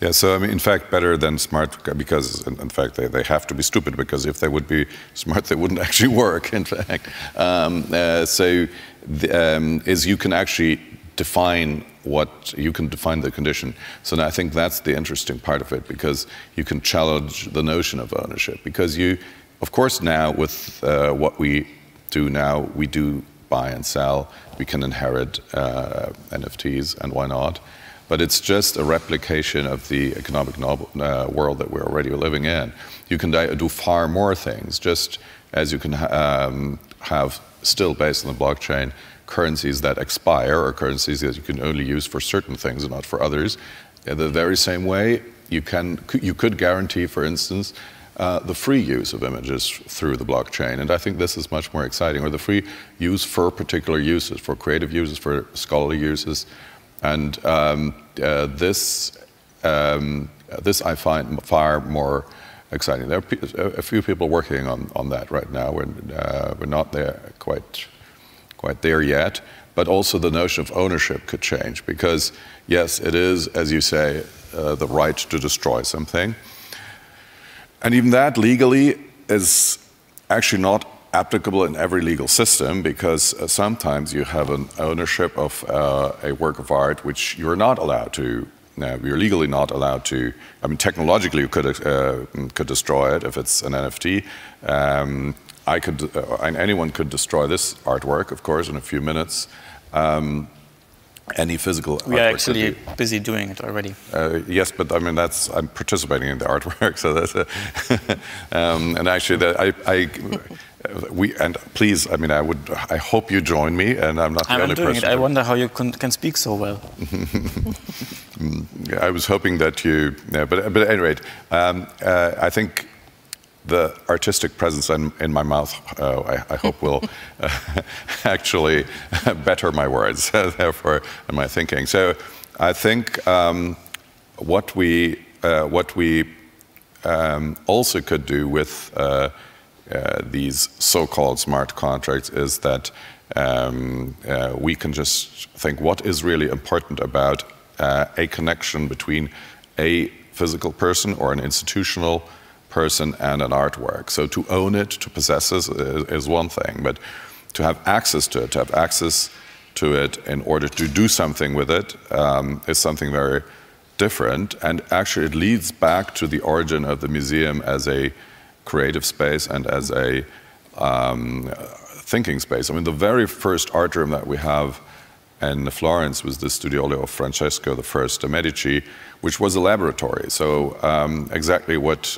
Yeah, so I mean, in fact, better than smart, because in fact they have to be stupid, because if they would be smart, they wouldn't actually work. In fact, is you can actually define the condition. So I think that's the interesting part of it, because you can challenge the notion of ownership. Because you, of course, now with what we do now, we do buy and sell. We can inherit NFTs, and why not? But it's just a replication of the economic world that we're already living in. You can do far more things, just as you can have, still based on the blockchain, currencies that expire, or currencies that you can only use for certain things and not for others. In the very same way, you could guarantee, for instance, the free use of images through the blockchain. And I think this is much more exciting, or the free use for particular uses, for creative uses, for scholarly uses. And this I find far more exciting. There are a few people working on that right now. We're not there quite there yet, but also the notion of ownership could change, because yes, it is, as you say, the right to destroy something, and even that legally is actually not applicable in every legal system, because sometimes you have an ownership of a work of art which you're not allowed to. You're legally not allowed to. I mean, technologically, you could destroy it if it's an NFT. Anyone could destroy this artwork, of course, in a few minutes. Any physical artwork. We are actually busy doing it already. Yes, but I mean I'm participating in the artwork, so that's and actually and please, I mean I hope you join me, and I'm not the only person. I wonder how you can speak so well. I was hoping that you, but at any rate, I think the artistic presence in my mouth, I hope will actually better my words, therefore, in my thinking. So I think what we also could do with these so-called smart contracts is that we can just think what is really important about a connection between a physical person or an institutional person and an artwork. So to own it, to possess it is one thing, but to have access to it, in order to do something with it is something very different. And actually it leads back to the origin of the museum as a creative space and as a thinking space. I mean, the very first art room that we have in Florence was the Studiolo of Francesco I de' Medici, which was a laboratory. So exactly what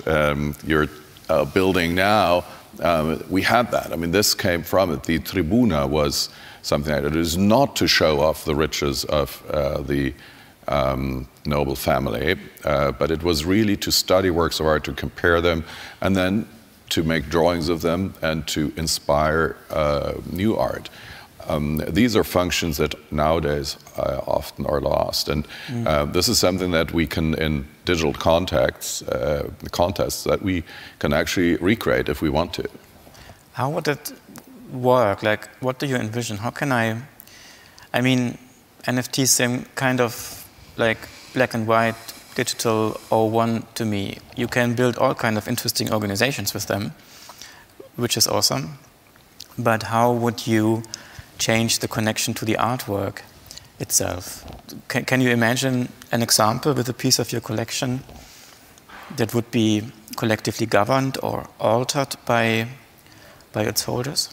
you're building now, we had that. I mean, this came from it. The Tribuna was something like that. It is not to show off the riches of the noble family, but it was really to study works of art, to compare them, and then to make drawings of them and to inspire new art. These are functions that nowadays often are lost, and this is something that we can, in digital contests that we can actually recreate if we want to. How would it work? Like, what do you envision? How can I mean, NFTs seem kind of like black and white, digital 01 to me. You can build all kind of interesting organizations with them, which is awesome. But how would you change the connection to the artwork itself? Can you imagine an example with a piece of your collection that would be collectively governed or altered by its holders?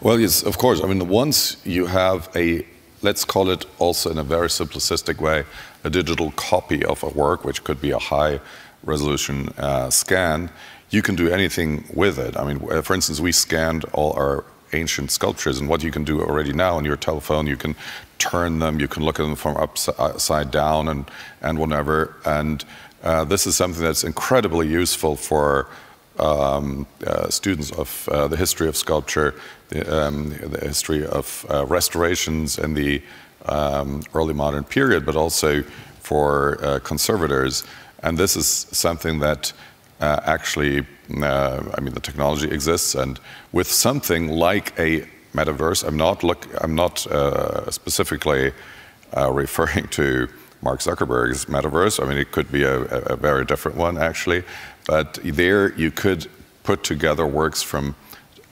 Well, yes, of course. I mean, once you have a, let's call it also in a very simplistic way, a digital copy of a work, which could be a high resolution scan, you can do anything with it. I mean, for instance, we scanned all our ancient sculptures, and what you can do already now on your telephone, you can turn them, you can look at them from upside down and whatever, and this is something that's incredibly useful for students of the history of sculpture, the history of restorations in the early modern period, but also for conservators. And this is something that actually, I mean, the technology exists, and with something like a metaverse, I'm not specifically referring to Mark Zuckerberg's metaverse. I mean, it could be a very different one, actually. But there you could put together works from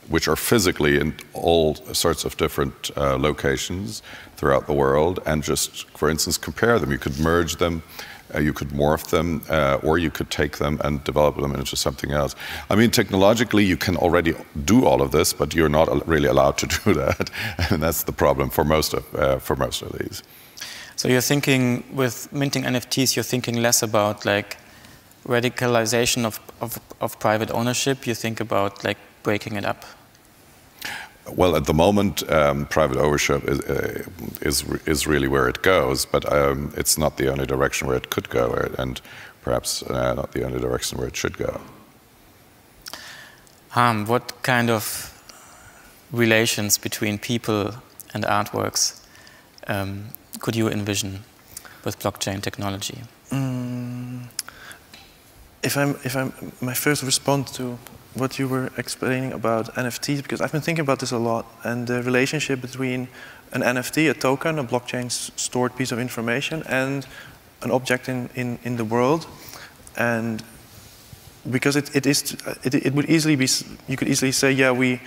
which are physically in all sorts of different locations throughout the world, and just, for instance, compare them. You could merge them, you could morph them, or you could take them and develop them into something else. I mean, technologically, you can already do all of this, but you're not really allowed to do that, and that's the problem for most of these. So you're thinking, with minting NFTs, you're thinking less about like radicalization of private ownership. You think about like breaking it up. Well, at the moment, private ownership is really where it goes, but it's not the only direction where it could go, and perhaps not the only direction where it should go. What kind of relations between people and artworks could you envision with blockchain technology? My first response to what you were explaining about NFTs, because I've been thinking about this a lot, and the relationship between an NFT, a token, a blockchain stored piece of information, and an object in the world. And because it would easily be, you could easily say, yeah, we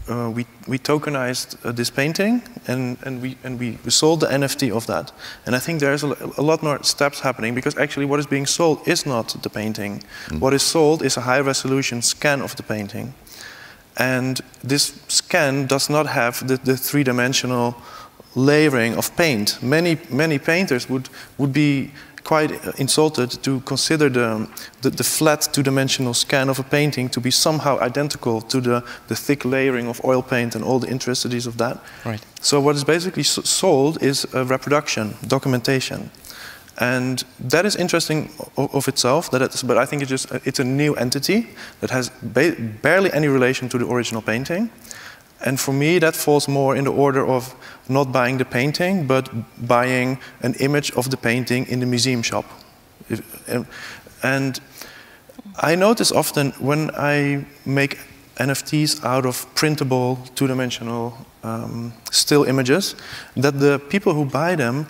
tokenized this painting and we sold the NFT of that. And I think there's a lot more steps happening, because actually what is being sold is not the painting. What is sold is a high resolution scan of the painting. And this scan does not have the three-dimensional layering of paint. Many painters would be quite insulted to consider the flat two-dimensional scan of a painting to be somehow identical to the thick layering of oil paint and all the intricacies of that. Right. So what is basically sold is a reproduction, documentation. And that is interesting of itself, but I think it's a new entity that has barely any relation to the original painting. And for me, that falls more in the order of not buying the painting, but buying an image of the painting in the museum shop. And I notice often when I make NFTs out of printable, two-dimensional still images, that the people who buy them,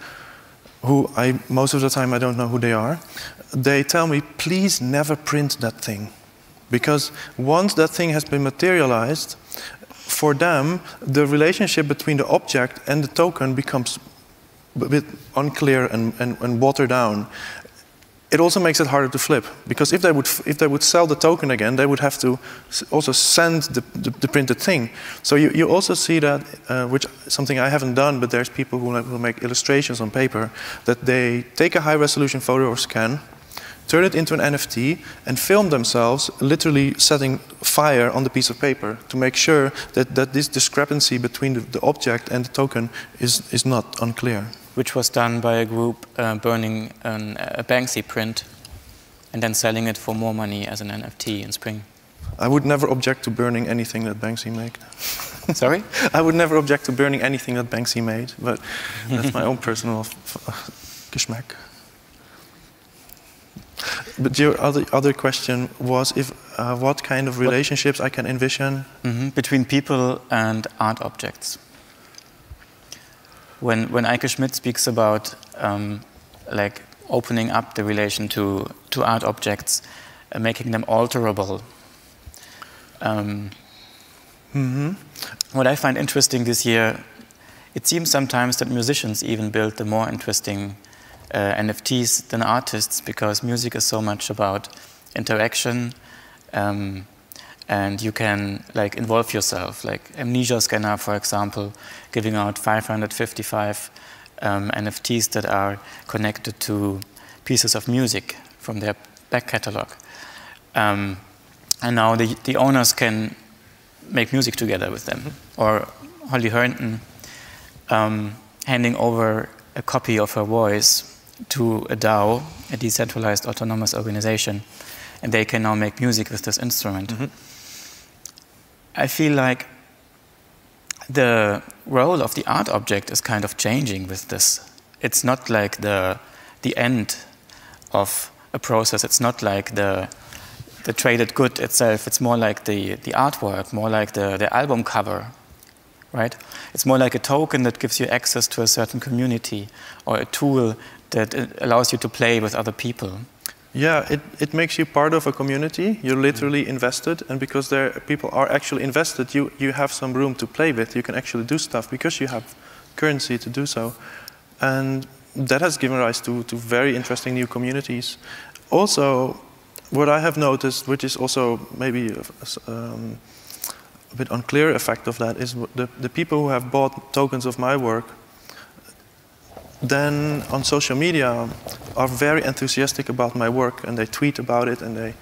most of the time I don't know who they are, they tell me, please never print that thing. Because once that thing has been materialized, for them, the relationship between the object and the token becomes a bit unclear and watered down. It also makes it harder to flip, because if they would sell the token again, they would have to also send the printed thing. So you also see that, which is something I haven't done, but there's people who make illustrations on paper, that they take a high-resolution photo or scan, turn it into an NFT, and film themselves literally setting fire on the piece of paper to make sure that this discrepancy between the object and the token is not unclear. Which was done by a group burning a Banksy print and then selling it for more money as an NFT in spring. I would never object to burning anything that Banksy made. Sorry? I would never object to burning anything that Banksy made, but that's my own personal geschmack. But your other question was what kind of relationships I can envision? Between people and art objects. When Eike Schmidt speaks about like opening up the relation to art objects, making them alterable. What I find interesting this year, it seems sometimes that musicians even build the more interesting NFTs than artists, because music is so much about interaction, and you can like involve yourself. Like Amnesia Scanner, for example, giving out 555 NFTs that are connected to pieces of music from their back catalog. And now the owners can make music together with them. Or Holly Herndon handing over a copy of her voice to a DAO, a decentralized autonomous organization, and they can now make music with this instrument. I feel like the role of the art object is kind of changing with this. It's not like the end of a process. It's not like the traded good itself. It's more like the artwork, more like the album cover, right? It's more like a token that gives you access to a certain community, or a tool that allows you to play with other people. Yeah, it makes you part of a community. You're literally invested, and because people are actually invested, you have some room to play with. You can actually do stuff because you have currency to do so. And that has given rise to very interesting new communities. Also, what I have noticed, which is also maybe a bit unclear effect of that, is the people who have bought tokens of my work then on social media are very enthusiastic about my work, and they tweet about it, and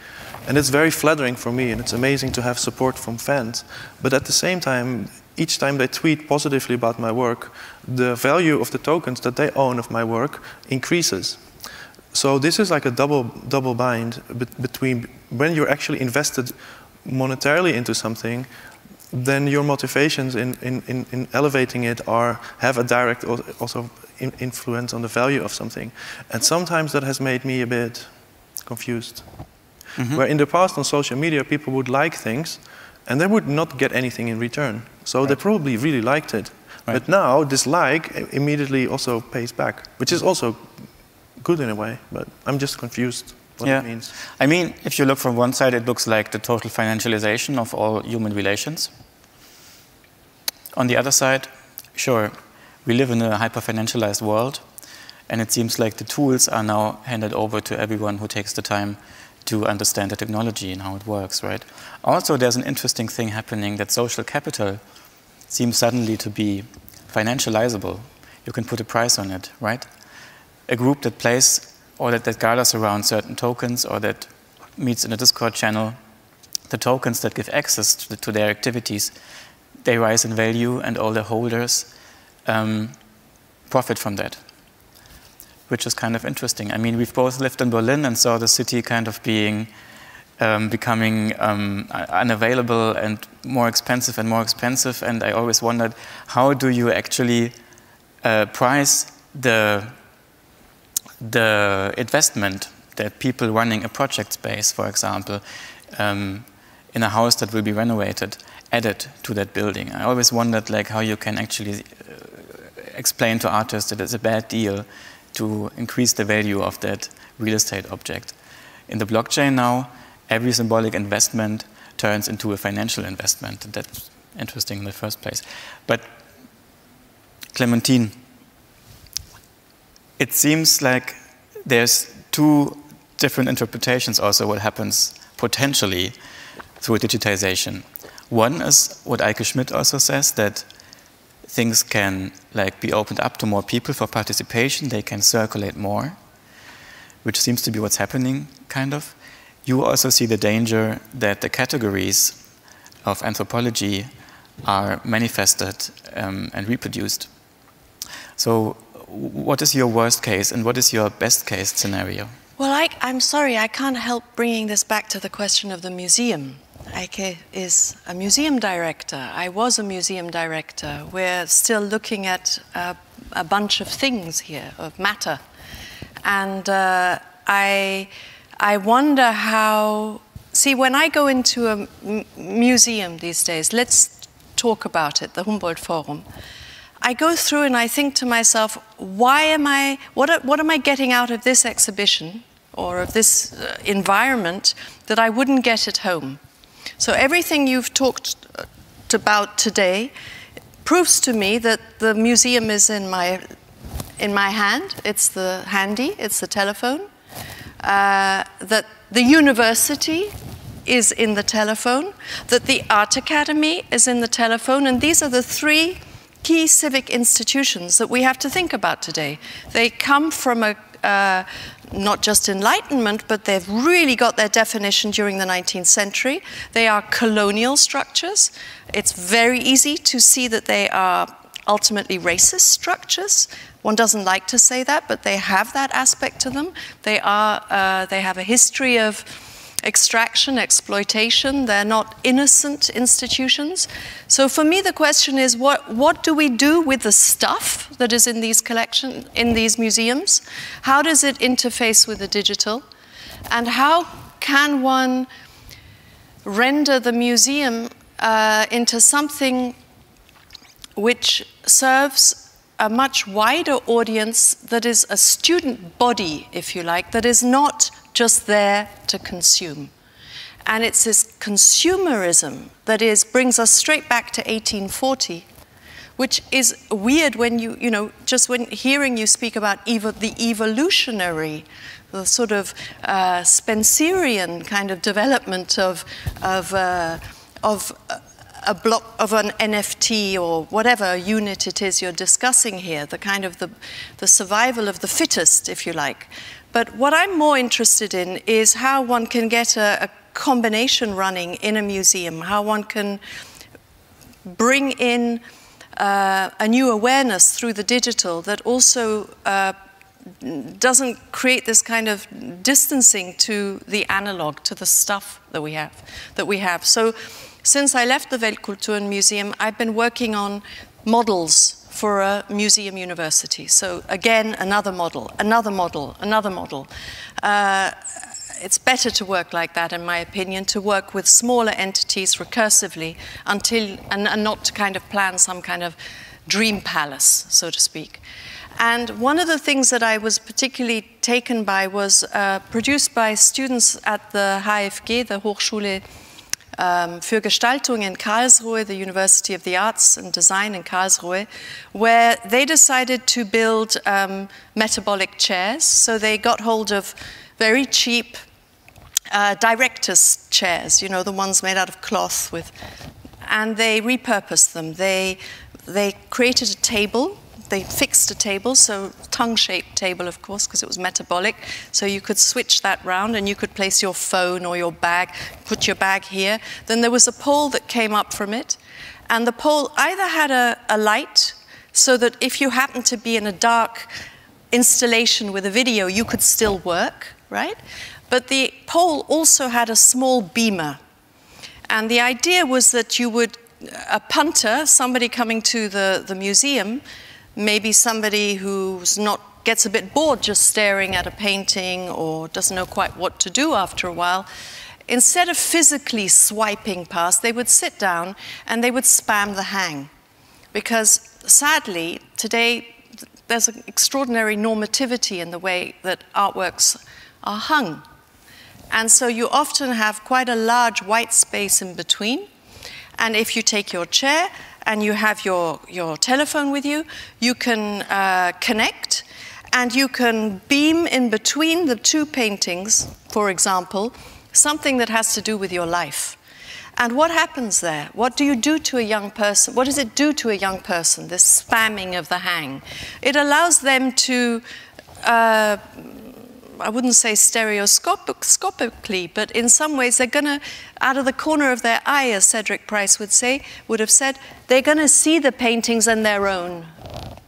it's very flattering for me, and it's amazing to have support from fans. But at the same time, each time they tweet positively about my work, the value of the tokens that they own of my work increases. So this is like a double bind between when you're actually invested monetarily into something, then your motivations in elevating it have a direct also influence on the value of something. And sometimes that has made me a bit confused. Where in the past on social media people would like things and they would not get anything in return. So they probably really liked it. But now this like immediately also pays back, which is also good in a way, but I'm just confused. what it means. I mean, if you look from one side, it looks like the total financialization of all human relations. On the other side, sure, we live in a hyper-financialized world, and it seems like the tools are now handed over to everyone who takes the time to understand the technology and how it works, right? Also, there's an interesting thing happening that social capital seems suddenly to be financializable. You can put a price on it, right? A group that plays or that gathers around certain tokens or that meets in a Discord channel, the tokens that give access to their activities, they rise in value and all the holders profit from that, which is kind of interesting. I mean, we've both lived in Berlin and saw the city kind of being, becoming unavailable and more expensive, and I always wondered, how do you actually price the investment that people running a project space, for example, in a house that will be renovated, added to that building? I always wondered like how you can actually explain to artists that it's a bad deal to increase the value of that real estate object. In the blockchain now, every symbolic investment turns into a financial investment. That's interesting in the first place. But Clémentine, it seems like there's two different interpretations also what happens potentially through digitization. One is what Eike Schmidt also says, that things can like be opened up to more people for participation, they can circulate more, which seems to be what's happening, kind of. You also see the danger that the categories of anthropology are manifested and reproduced. So what is your worst case and what is your best case scenario? Well, I'm sorry, I can't help bringing this back to the question of the museum. Eike is a museum director. I was a museum director. We're still looking at a bunch of things here, of matter. And I wonder how... See, when I go into a museum these days, let's talk about it, the Humboldt Forum, I go through and I think to myself, what am I getting out of this exhibition or of this environment that I wouldn't get at home? So everything you've talked about today proves to me that the museum is in my hand. It's the handy, it's the telephone. That the university is in the telephone. That the art academy is in the telephone. And these are the three key civic institutions that we have to think about today. They come from not just Enlightenment, but they've really got their definition during the 19th century. They are colonial structures. It's very easy to see that they are ultimately racist structures. One doesn't like to say that, but they have that aspect to them. They have a history of extraction, exploitation. They're not innocent institutions. So for me, the question is, what do we do with the stuff that is in these collections, in these museums? How does it interface with the digital? And how can one render the museum into something which serves a much wider audience, that is a student body, if you like, that is not just there to consume. And it's this consumerism that brings us straight back to 1840, which is weird when just when hearing you speak about the evolutionary, the sort of Spencerian kind of development of a block of an NFT or whatever unit it is you're discussing here, the kind of the survival of the fittest, if you like. But what I'm more interested in is how one can get a combination running in a museum, how one can bring in a new awareness through the digital that also doesn't create this kind of distancing to the analog, to the stuff that we have. So since I left the Weltkulturen Museum, I've been working on models for a museum university. So again, another model, another model, another model. It's better to work like that, in my opinion, to work with smaller entities recursively and not to kind of plan some kind of dream palace, so to speak. And one of the things that I was particularly taken by was produced by students at the HFG, the Hochschule für Gestaltung in Karlsruhe, the University of the Arts and Design in Karlsruhe, where they decided to build metabolic chairs. So they got hold of very cheap director's chairs, you know, the ones made out of cloth and they repurposed them. They created a table. They fixed a table, so tongue-shaped table, of course, because it was metabolic. So you could switch that round and you could place your phone or your bag, put your bag here. Then there was a pole that came up from it. And the pole either had a light, so that if you happened to be in a dark installation with a video, you could still work, right? But the pole also had a small beamer. And the idea was that you would, a punter, somebody coming to the museum, maybe somebody gets a bit bored just staring at a painting or doesn't know quite what to do after a while, instead of physically swiping past, they would sit down and they would spam the hang. Because sadly, today, there's an extraordinary normativity in the way that artworks are hung. And so you often have quite a large white space in between. And if you take your chair and you have your telephone with you, you can connect and you can beam in between the two paintings, for example, something that has to do with your life. And what happens there? What do you do to a young person? What does it do to a young person, this spamming of the hang? It allows them to, I wouldn't say stereoscopically, but in some ways they're going to, out of the corner of their eye, as Cedric Price would have said, they're going to see the paintings in their own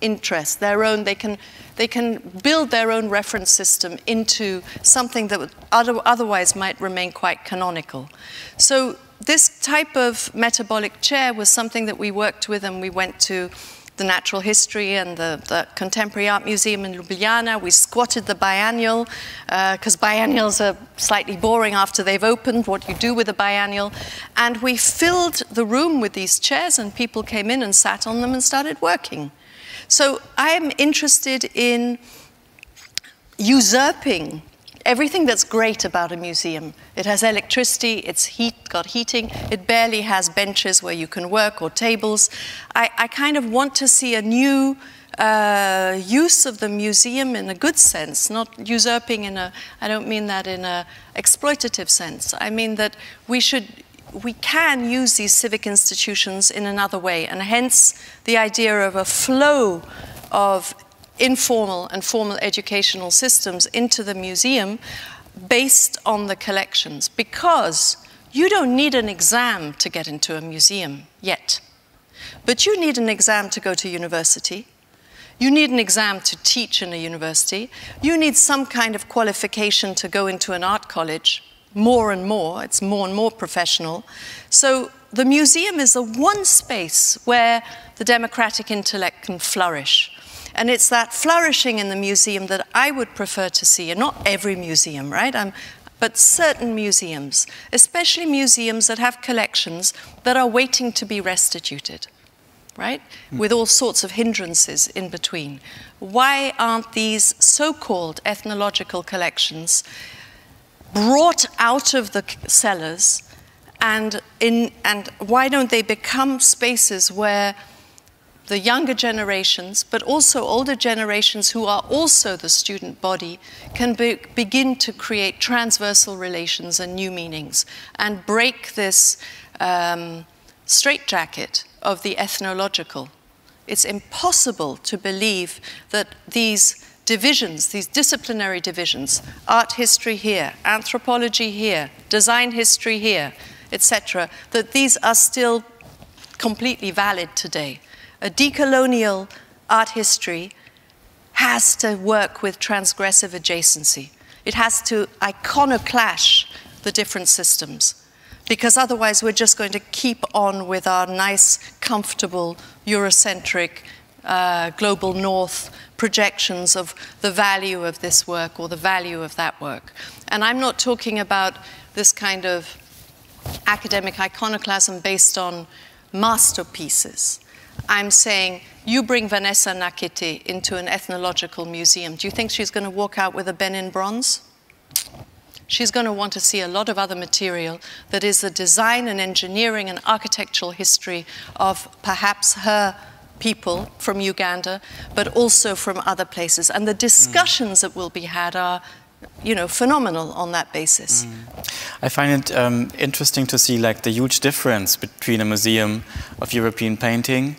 interest, they can build their own reference system into something that would otherwise might remain quite canonical. So this type of metabolic chair was something that we worked with, and we went to the Natural History and the Contemporary Art Museum in Ljubljana. We squatted the biennial, because biennials are slightly boring after they've opened, what you do with a biennial. And we filled the room with these chairs, and people came in and sat on them and started working. So I'm interested in usurping everything that's great about a museum. It has electricity, it's got heating, it barely has benches where you can work or tables. I kind of want to see a new use of the museum in a good sense, not usurping I don't mean that in an exploitative sense. I mean that we can use these civic institutions in another way, and hence the idea of a flow of informal and formal educational systems into the museum based on the collections, because you don't need an exam to get into a museum yet, but you need an exam to go to university. You need an exam to teach in a university. You need some kind of qualification to go into an art college. More and more, it's more and more professional. So the museum is the one space where the democratic intellect can flourish. And it's that flourishing in the museum that I would prefer to see, and not every museum, right? But certain museums, especially museums that have collections that are waiting to be restituted, right? With all sorts of hindrances in between. Why aren't these so-called ethnological collections brought out of the cellars, and why don't they become spaces where the younger generations, but also older generations who are also the student body, can begin to create transversal relations and new meanings, and break this straitjacket of the ethnological. It's impossible to believe that these divisions, these disciplinary divisions, art history here, anthropology here, design history here, etc., that these are still completely valid today. A decolonial art history has to work with transgressive adjacency. It has to iconoclash the different systems, because otherwise we're just going to keep on with our nice, comfortable, Eurocentric, global north projections of the value of this work or the value of that work. And I'm not talking about this kind of academic iconoclasm based on masterpieces. I'm saying, you bring Vanessa Nakete into an ethnological museum. Do you think she's going to walk out with a Benin bronze? She's going to want to see a lot of other material that is the design and engineering and architectural history of perhaps her people from Uganda, but also from other places. And the discussions that will be had are, you know, phenomenal on that basis. I find it interesting to see like the huge difference between a museum of European painting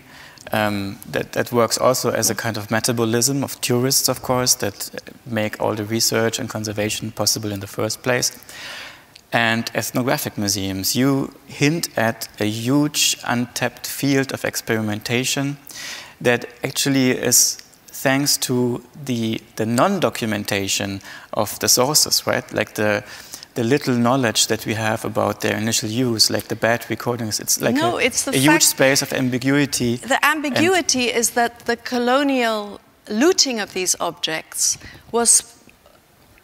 that works also as a kind of metabolism of tourists, of course, that make all the research and conservation possible in the first place, and ethnographic museums. You hint at a huge untapped field of experimentation that actually is thanks to the non-documentation of the sources, right? Like the little knowledge that we have about their initial use, like the bad recordings. It's like a huge space of ambiguity. The ambiguity is that the colonial looting of these objects was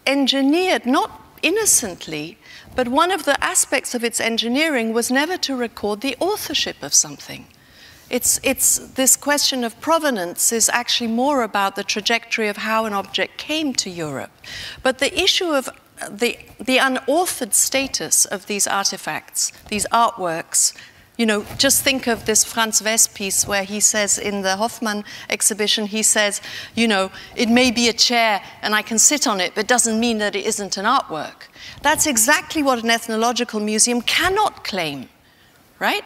engineered, not innocently, but one of the aspects of its engineering was never to record the authorship of something. It's this question of provenance is actually more about the trajectory of how an object came to Europe. But the issue of the unauthored status of these artifacts, these artworks, you know, just think of this Franz West piece where he says in the Hoffmann exhibition, he says, you know, it may be a chair and I can sit on it, but it doesn't mean that it isn't an artwork. That's exactly what an ethnological museum cannot claim, right?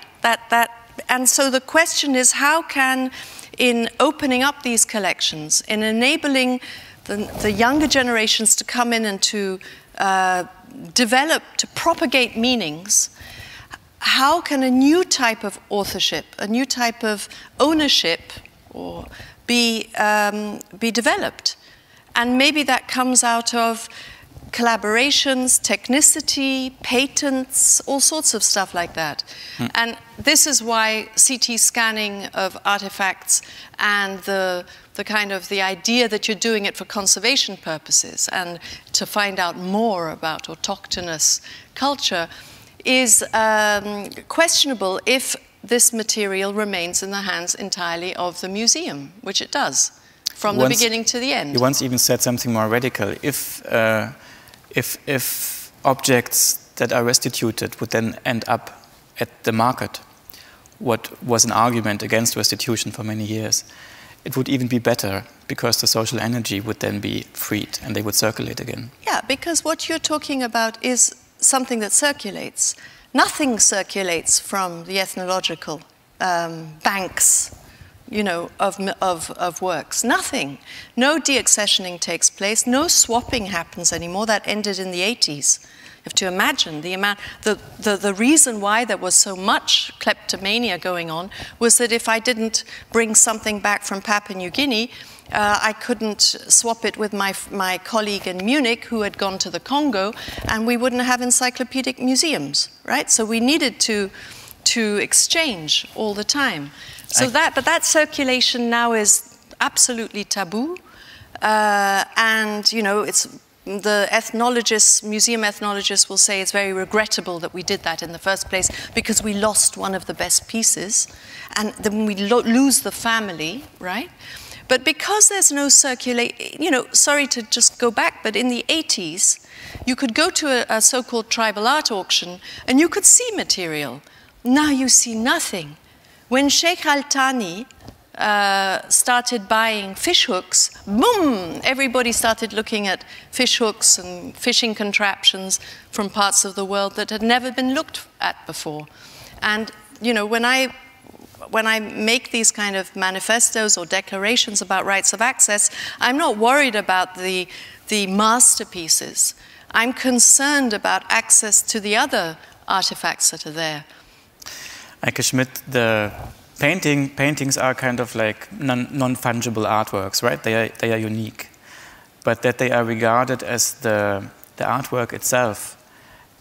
And so the question is, how can, in opening up these collections, in enabling the younger generations to come in and to develop, to propagate meanings, how can a new type of authorship, a new type of ownership be developed? And maybe that comes out of collaborations, technicity, patents, all sorts of stuff like that. And this is why CT scanning of artifacts and the kind of the idea that you're doing it for conservation purposes and to find out more about autochthonous culture is questionable if this material remains in the hands entirely of the museum, which it does, from the beginning to the end. You once even said something more radical. If objects that are restituted would then end up at the market, what was an argument against restitution for many years, it would even be better because the social energy would then be freed and they would circulate again. Yeah, because what you're talking about is something that circulates. Nothing circulates from the ethnological banks, you know, of works. Nothing. No deaccessioning takes place. No swapping happens anymore. That ended in the 80s. You have to imagine the amount. The reason why there was so much kleptomania going on was that if I didn't bring something back from Papua New Guinea, I couldn't swap it with my colleague in Munich who had gone to the Congo, and we wouldn't have encyclopedic museums, right? So we needed to exchange all the time. So but that circulation now is absolutely taboo, and you know, the ethnologists, museum ethnologists will say it's very regrettable that we did that in the first place because we lost one of the best pieces, and then we lose the family, right? But because there's no circulation, you know, sorry to just go back, but in the 80s, you could go to a so-called tribal art auction and you could see material. Now you see nothing. When Sheikh Al-Thani started buying fish hooks, boom, everybody started looking at fish hooks and fishing contraptions from parts of the world that had never been looked at before. And, you know, when I make these kind of manifestos or declarations about rights of access, I'm not worried about the masterpieces. I'm concerned about access to the other artifacts that are there. Eike Schmidt, the paintings are kind of like non-fungible artworks, right? They are unique. But that they are regarded as the artwork itself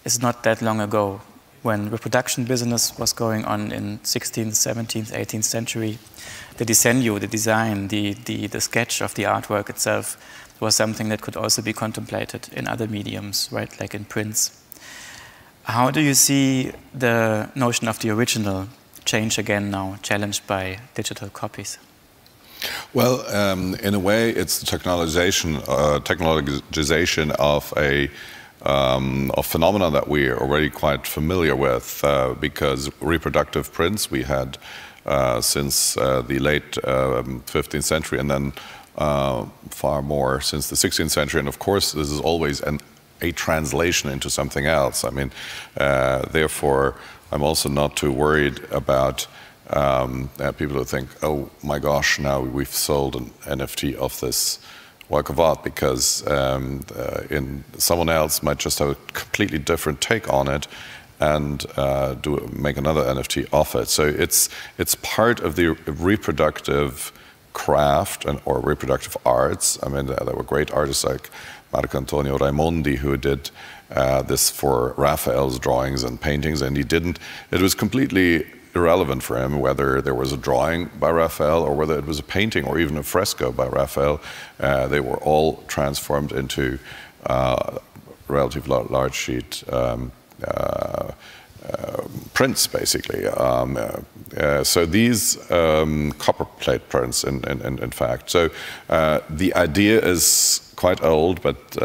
is not that long ago. When reproduction business was going on in 16th, 17th, 18th century, the disegno, the design, the sketch of the artwork itself was something that could also be contemplated in other mediums, right, like in prints. How do you see the notion of the original change again now, challenged by digital copies? Well, in a way, it's the technologization of a phenomena that we are already quite familiar with, because reproductive prints we had since the late 15th century, and then far more since the 16th century. And of course, this is always a translation into something else. I mean, therefore, I'm also not too worried about people who think, oh my gosh, now we've sold an NFT of this work of art, because someone else might just have a completely different take on it and make another NFT of it. So it's part of the reproductive craft or reproductive arts. I mean, there were great artists like Marcantonio Raimondi who did this for Raphael's drawings and paintings, and it was completely irrelevant for him whether there was a drawing by Raphael or whether it was a painting or even a fresco by Raphael. They were all transformed into relatively large sheet prints, basically. So these copperplate prints, in fact. So the idea is quite old, but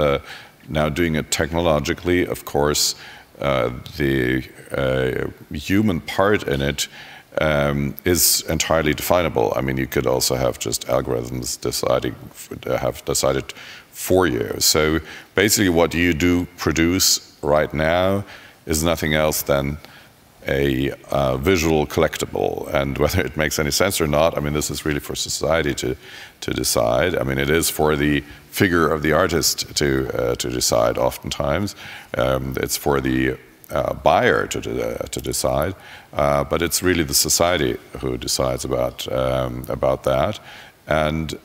now doing it technologically, of course, the human part in it is entirely definable. I mean, you could also have just algorithms decided for you. So basically what you do produce right now is nothing else than a visual collectible, and whether it makes any sense or not, I mean, this is really for society to decide. I mean, it is for the figure of the artist to decide oftentimes. It's for the buyer to decide, but it's really the society who decides about that. And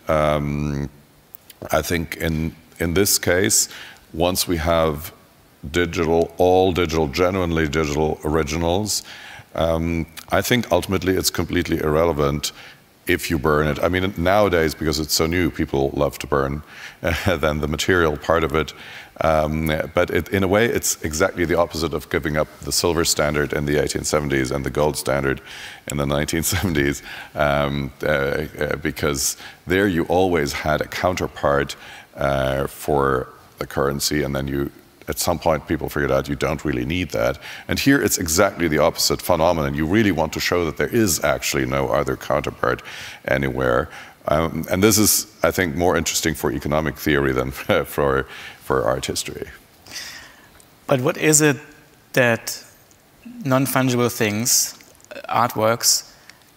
I think in this case, once we have all digital, genuinely digital originals, I think ultimately it's completely irrelevant if you burn it. I mean, nowadays, because it's so new, people love to burn than the material part of it. But in a way, it's exactly the opposite of giving up the silver standard in the 1870s and the gold standard in the 1970s, because there you always had a counterpart for the currency, and then at some point people figured out you don't really need that. And here it's exactly the opposite phenomenon. You really want to show that there is actually no other counterpart anywhere. And this is, I think, more interesting for economic theory than for art history. But what is it that non-fungible things, artworks,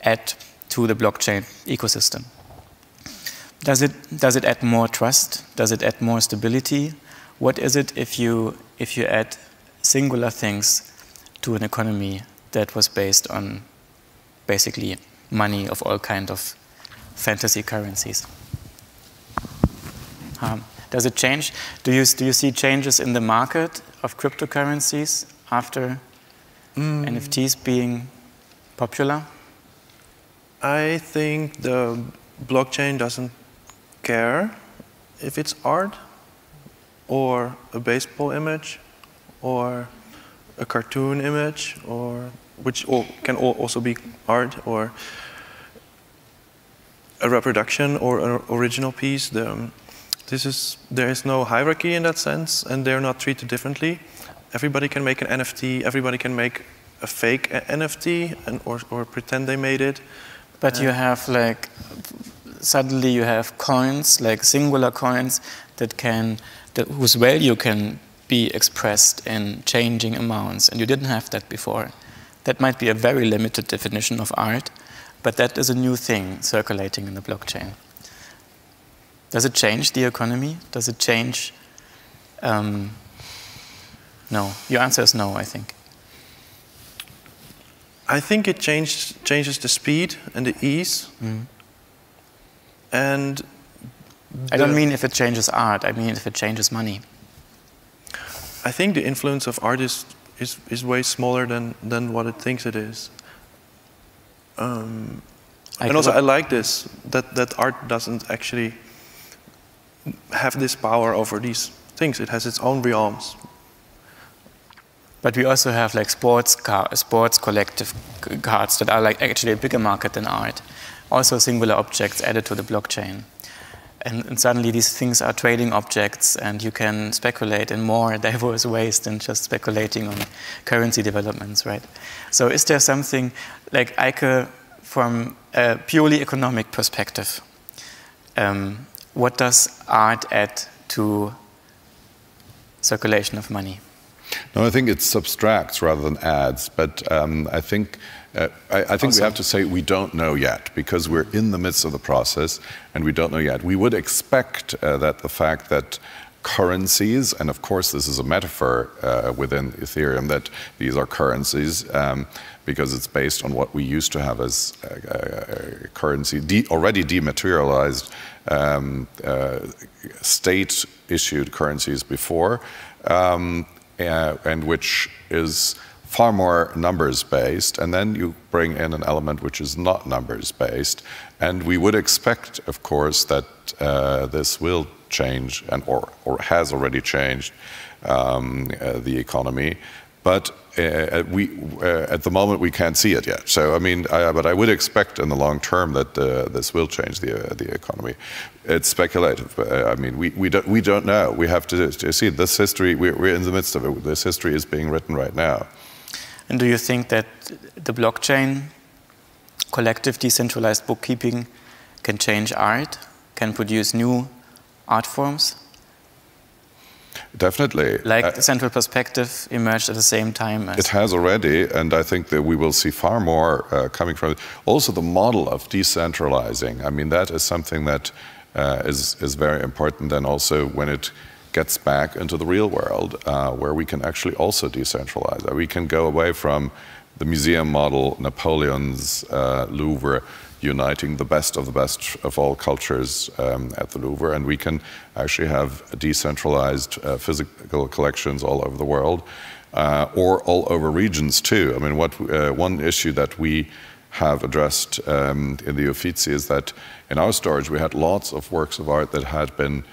add to the blockchain ecosystem? Does it add more trust? Does it add more stability? What is it if you add singular things to an economy that was based on basically money of all kind of fantasy currencies? Does it change? Do you see changes in the market of cryptocurrencies after NFTs being popular? I think the blockchain doesn't care if it's art, or a baseball image, or a cartoon image, or which can also be art, or a reproduction or an original piece. There is no hierarchy in that sense, and they're not treated differently. Everybody can make an NFT. Everybody can make a fake NFT or pretend they made it. But you have suddenly you have coins, like singular coins whose value can be expressed in changing amounts, and you didn't have that before. That might be a very limited definition of art, but that is a new thing circulating in the blockchain. Does it change the economy? Does it change? No. Your answer is no, I think. I think it changes the speed and the ease. And I don't mean if it changes art, I mean if it changes money. I think the influence of art is way smaller than what it thinks it is. And also I like this, that art doesn't actually have this power over these things. It has its own realms. But we also have like sports collective cards that are like actually a bigger market than art. Also singular objects added to the blockchain. And suddenly these things are trading objects, and you can speculate in more diverse ways than just speculating on currency developments, right? So is there something, like Eike, from a purely economic perspective, what does art add to circulation of money? No, I think it subtracts rather than adds, but I think we have to say we don't know yet, because we're in the midst of the process and we don't know yet. We would expect that the fact that currencies, and of course this is a metaphor within Ethereum, that these are currencies, because it's based on what we used to have as currency, already dematerialized state-issued currencies before, and which is far more numbers-based, and then you bring in an element which is not numbers-based, and we would expect, of course, that this will change, and or has already changed the economy, but at the moment we can't see it yet. So I mean, but I would expect in the long term that this will change the economy. It's speculative. I mean, we don't know. We have to see this history. We're in the midst of it. This history is being written right now. And do you think that the blockchain, collective decentralized bookkeeping, can change art, can produce new art forms? Definitely. Like the central perspective emerged at the same time as... It has already, and I think that we will see far more coming from it. Also the model of decentralizing, I mean, that is something that is very important, and also when it gets back into the real world, where we can actually also decentralize. We can go away from the museum model, Napoleon's Louvre, uniting the best of all cultures at the Louvre, and we can actually have decentralized physical collections all over the world, or all over regions too. I mean, one issue that we have addressed in the Uffizi is that in our storage we had lots of works of art that had been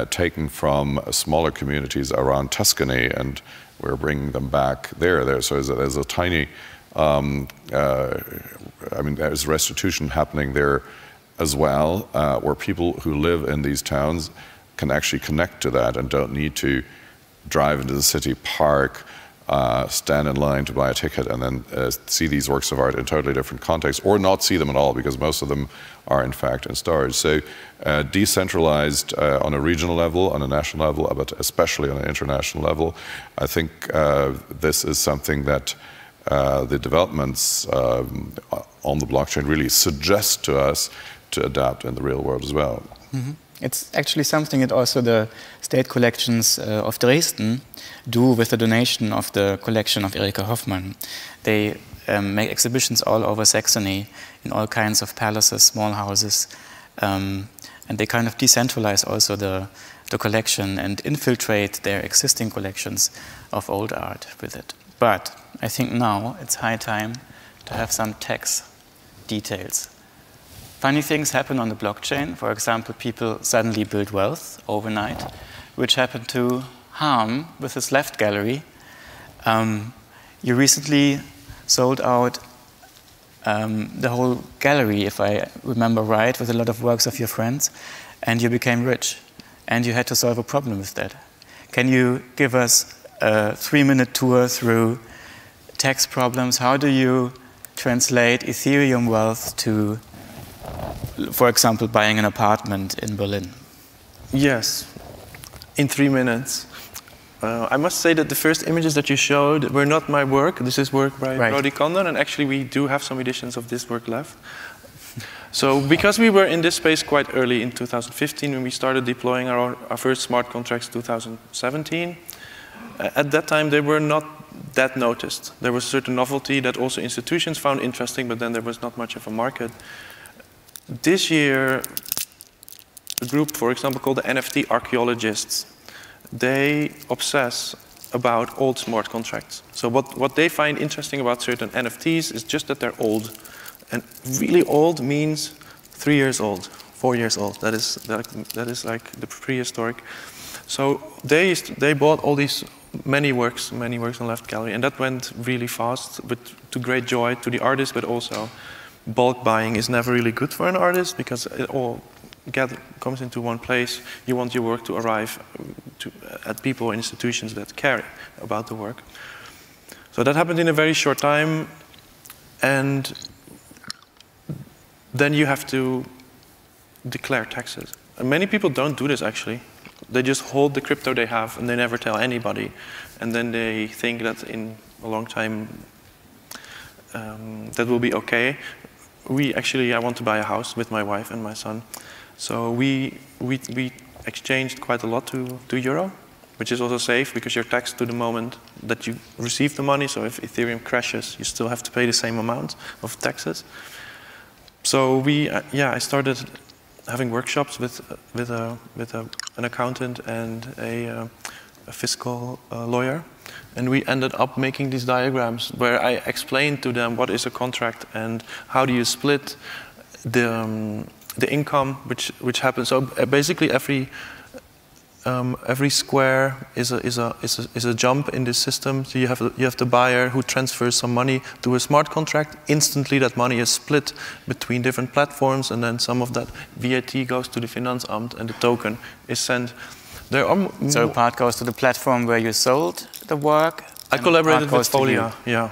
taken from smaller communities around Tuscany, and we're bringing them back there. So there's a tiny, I mean, there's restitution happening there as well, where people who live in these towns can actually connect to that and don't need to drive into the city, park, stand in line to buy a ticket, and then see these works of art in totally different contexts, or not see them at all, because most of them are in fact in storage. So decentralized on a regional level, on a national level, but especially on an international level, I think this is something that the developments on the blockchain really suggest to us to adapt in the real world as well. Mm-hmm. It's actually something that also the state collections of Dresden do with the donation of the collection of Erika Hoffmann. They make exhibitions all over Saxony in all kinds of palaces, small houses, and they kind of decentralize also the collection and infiltrate their existing collections of old art with it. But I think now it's high time to have some tax details. Funny things happen on the blockchain. For example, people suddenly build wealth overnight, which happened to Harm with his left gallery. You recently sold out the whole gallery, if I remember right, with a lot of works of your friends, and you became rich, and you had to solve a problem with that. Can you give us a 3-minute tour through tax problems? How do you translate Ethereum wealth to, for example, buying an apartment in Berlin? Yes, in 3 minutes. I must say that the first images that you showed were not my work. This is work by Rodi Condon, and actually we do have some editions of this work left. So because we were in this space quite early in 2015, when we started deploying our first smart contracts in 2017, at that time they were not that noticed. There was a certain novelty that also institutions found interesting, but then there was not much of a market. This year, a group, for example, called the NFT archaeologists, they obsess about old smart contracts. So what they find interesting about certain NFTs is just that they're old. And really old means 3 years old, 4 years old. That is like the prehistoric. So they bought all these many works on left gallery, and that went really fast, but to great joy to the artist, but also bulk buying is never really good for an artist because it all comes into one place. You want your work to arrive at people or institutions that care about the work. So that happened in a very short time, and then you have to declare taxes. And many people don't do this actually. They just hold the crypto they have and they never tell anybody. And then they think that in a long time that will be okay. I want to buy a house with my wife and my son. So we exchanged quite a lot to euro, which is also safe because you're taxed to the moment that you receive the money. So if Ethereum crashes, you still have to pay the same amount of taxes. So I started having workshops with an accountant and a fiscal lawyer, and we ended up making these diagrams where I explained to them what is a contract and how do you split the income which happens. So basically every square is a jump in this system. So you have the buyer who transfers some money to a smart contract. Instantly, that money is split between different platforms, and then some of that VAT goes to the Finanzamt, and the token is sent. So part goes to the platform where you sold the work. I collaborated with Folia. Yeah,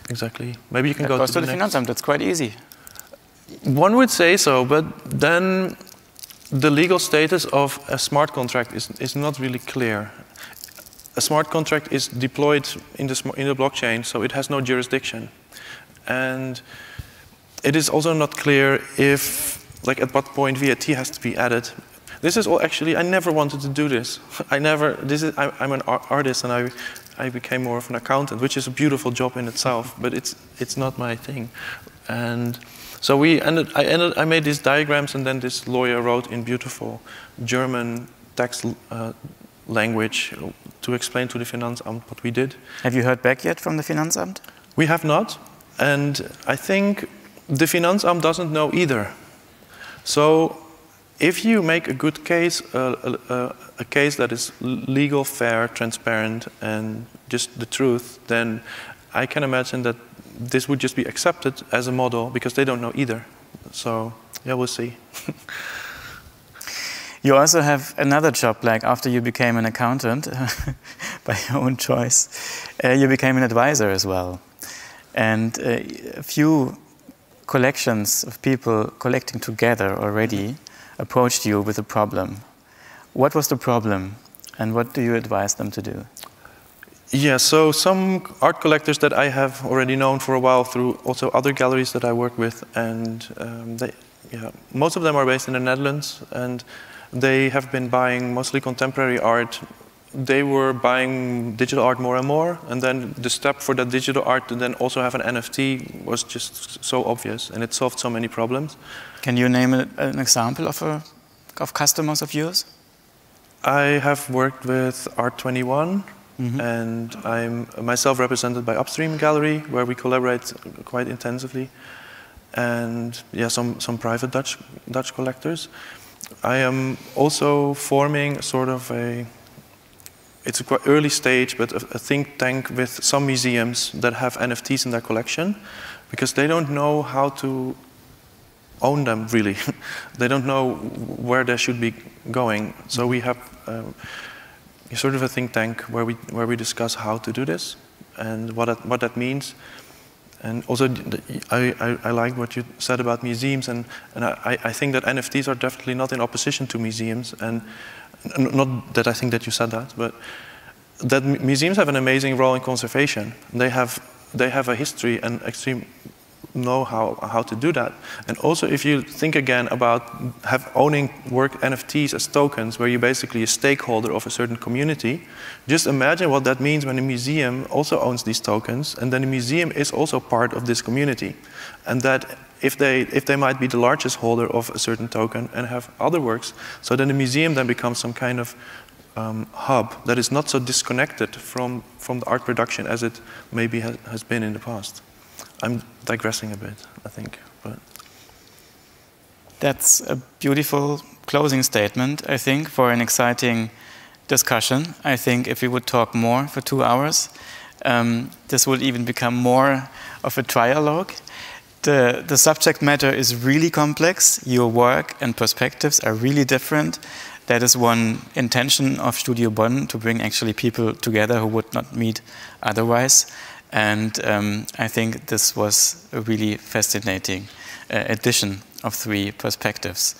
exactly. Maybe you can go to the Finanzamt. That's quite easy. One would say so, but then the legal status of a smart contract is not really clear. A smart contract is deployed in the blockchain, so it has no jurisdiction. And it is also not clear if, like, at what point VAT has to be added. This is all actually, I never wanted to do this. I'm an artist, and I became more of an accountant, which is a beautiful job in itself, but it's not my thing. And so I made these diagrams, and then this lawyer wrote in beautiful German text language to explain to the Finanzamt what we did. Have you heard back yet from the Finanzamt? We have not, and I think the Finanzamt doesn't know either. So if you make a good case, a case that is legal, fair, transparent, and just the truth, then I can imagine that this would just be accepted as a model because they don't know either. So, yeah, we'll see. You also have another job, like after you became an accountant, by your own choice, you became an advisor as well. And a few collections of people collecting together already approached you with a problem. What was the problem, and what do you advise them to do? Yeah, so some art collectors that I have already known for a while through also other galleries that I work with, and most of them are based in the Netherlands, and they have been buying mostly contemporary art. They were buying digital art more and more, and then the step for that digital art to then also have an NFT was just so obvious, and it solved so many problems. Can you name an example of customers of yours? I have worked with Art21, and I'm myself represented by Upstream Gallery, where we collaborate quite intensively, and yeah, some private Dutch collectors. I am also forming sort of it's a quite early stage, but a think tank with some museums that have NFTs in their collection, because they don't know how to own them, really. They don't know where they should be going. So we have sort of a think tank where we discuss how to do this and what that means. And also, I like what you said about museums, and I think that NFTs are definitely not in opposition to museums, and not that I think that you said that, but that museums have an amazing role in conservation. They have a history and extreme know how to do that. And also, if you think again about owning work NFTs as tokens, where you're basically a stakeholder of a certain community, just imagine what that means when a museum also owns these tokens, and then the museum is also part of this community. And that if they might be the largest holder of a certain token and have other works, so then the museum then becomes some kind of hub that is not so disconnected from the art production as it maybe has been in the past. I'm digressing a bit, I think. But that's a beautiful closing statement, I think, for an exciting discussion. I think if we would talk more for 2 hours, this would even become more of a trialogue. The subject matter is really complex. Your work and perspectives are really different. That is one intention of Studio Bonn, to bring actually people together who would not meet otherwise. And I think this was a really fascinating addition of 3 perspectives.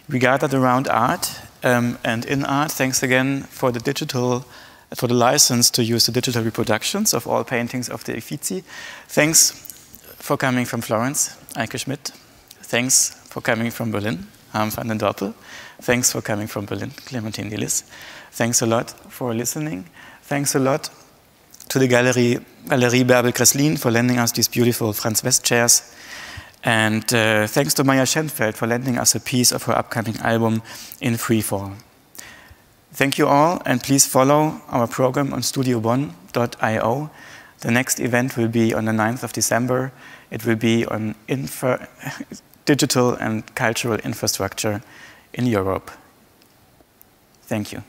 We gathered around art, and in art, thanks again for the license to use the digital reproductions of all paintings of the Uffizi. Thanks for coming from Florence, Eike Schmidt. Thanks for coming from Berlin, Harm van den Dorpel. Thanks for coming from Berlin, Clémentine Deliss. Thanks a lot for listening. Thanks a lot to the Galerie Bärbel-Kreslin for lending us these beautiful Franz West chairs. And thanks to Maya Schenfeld for lending us a piece of her upcoming album in freefall. Thank you all, and please follow our program on studiobonn.io. The next event will be on the 9th of December. It will be on digital and cultural infrastructure in Europe. Thank you.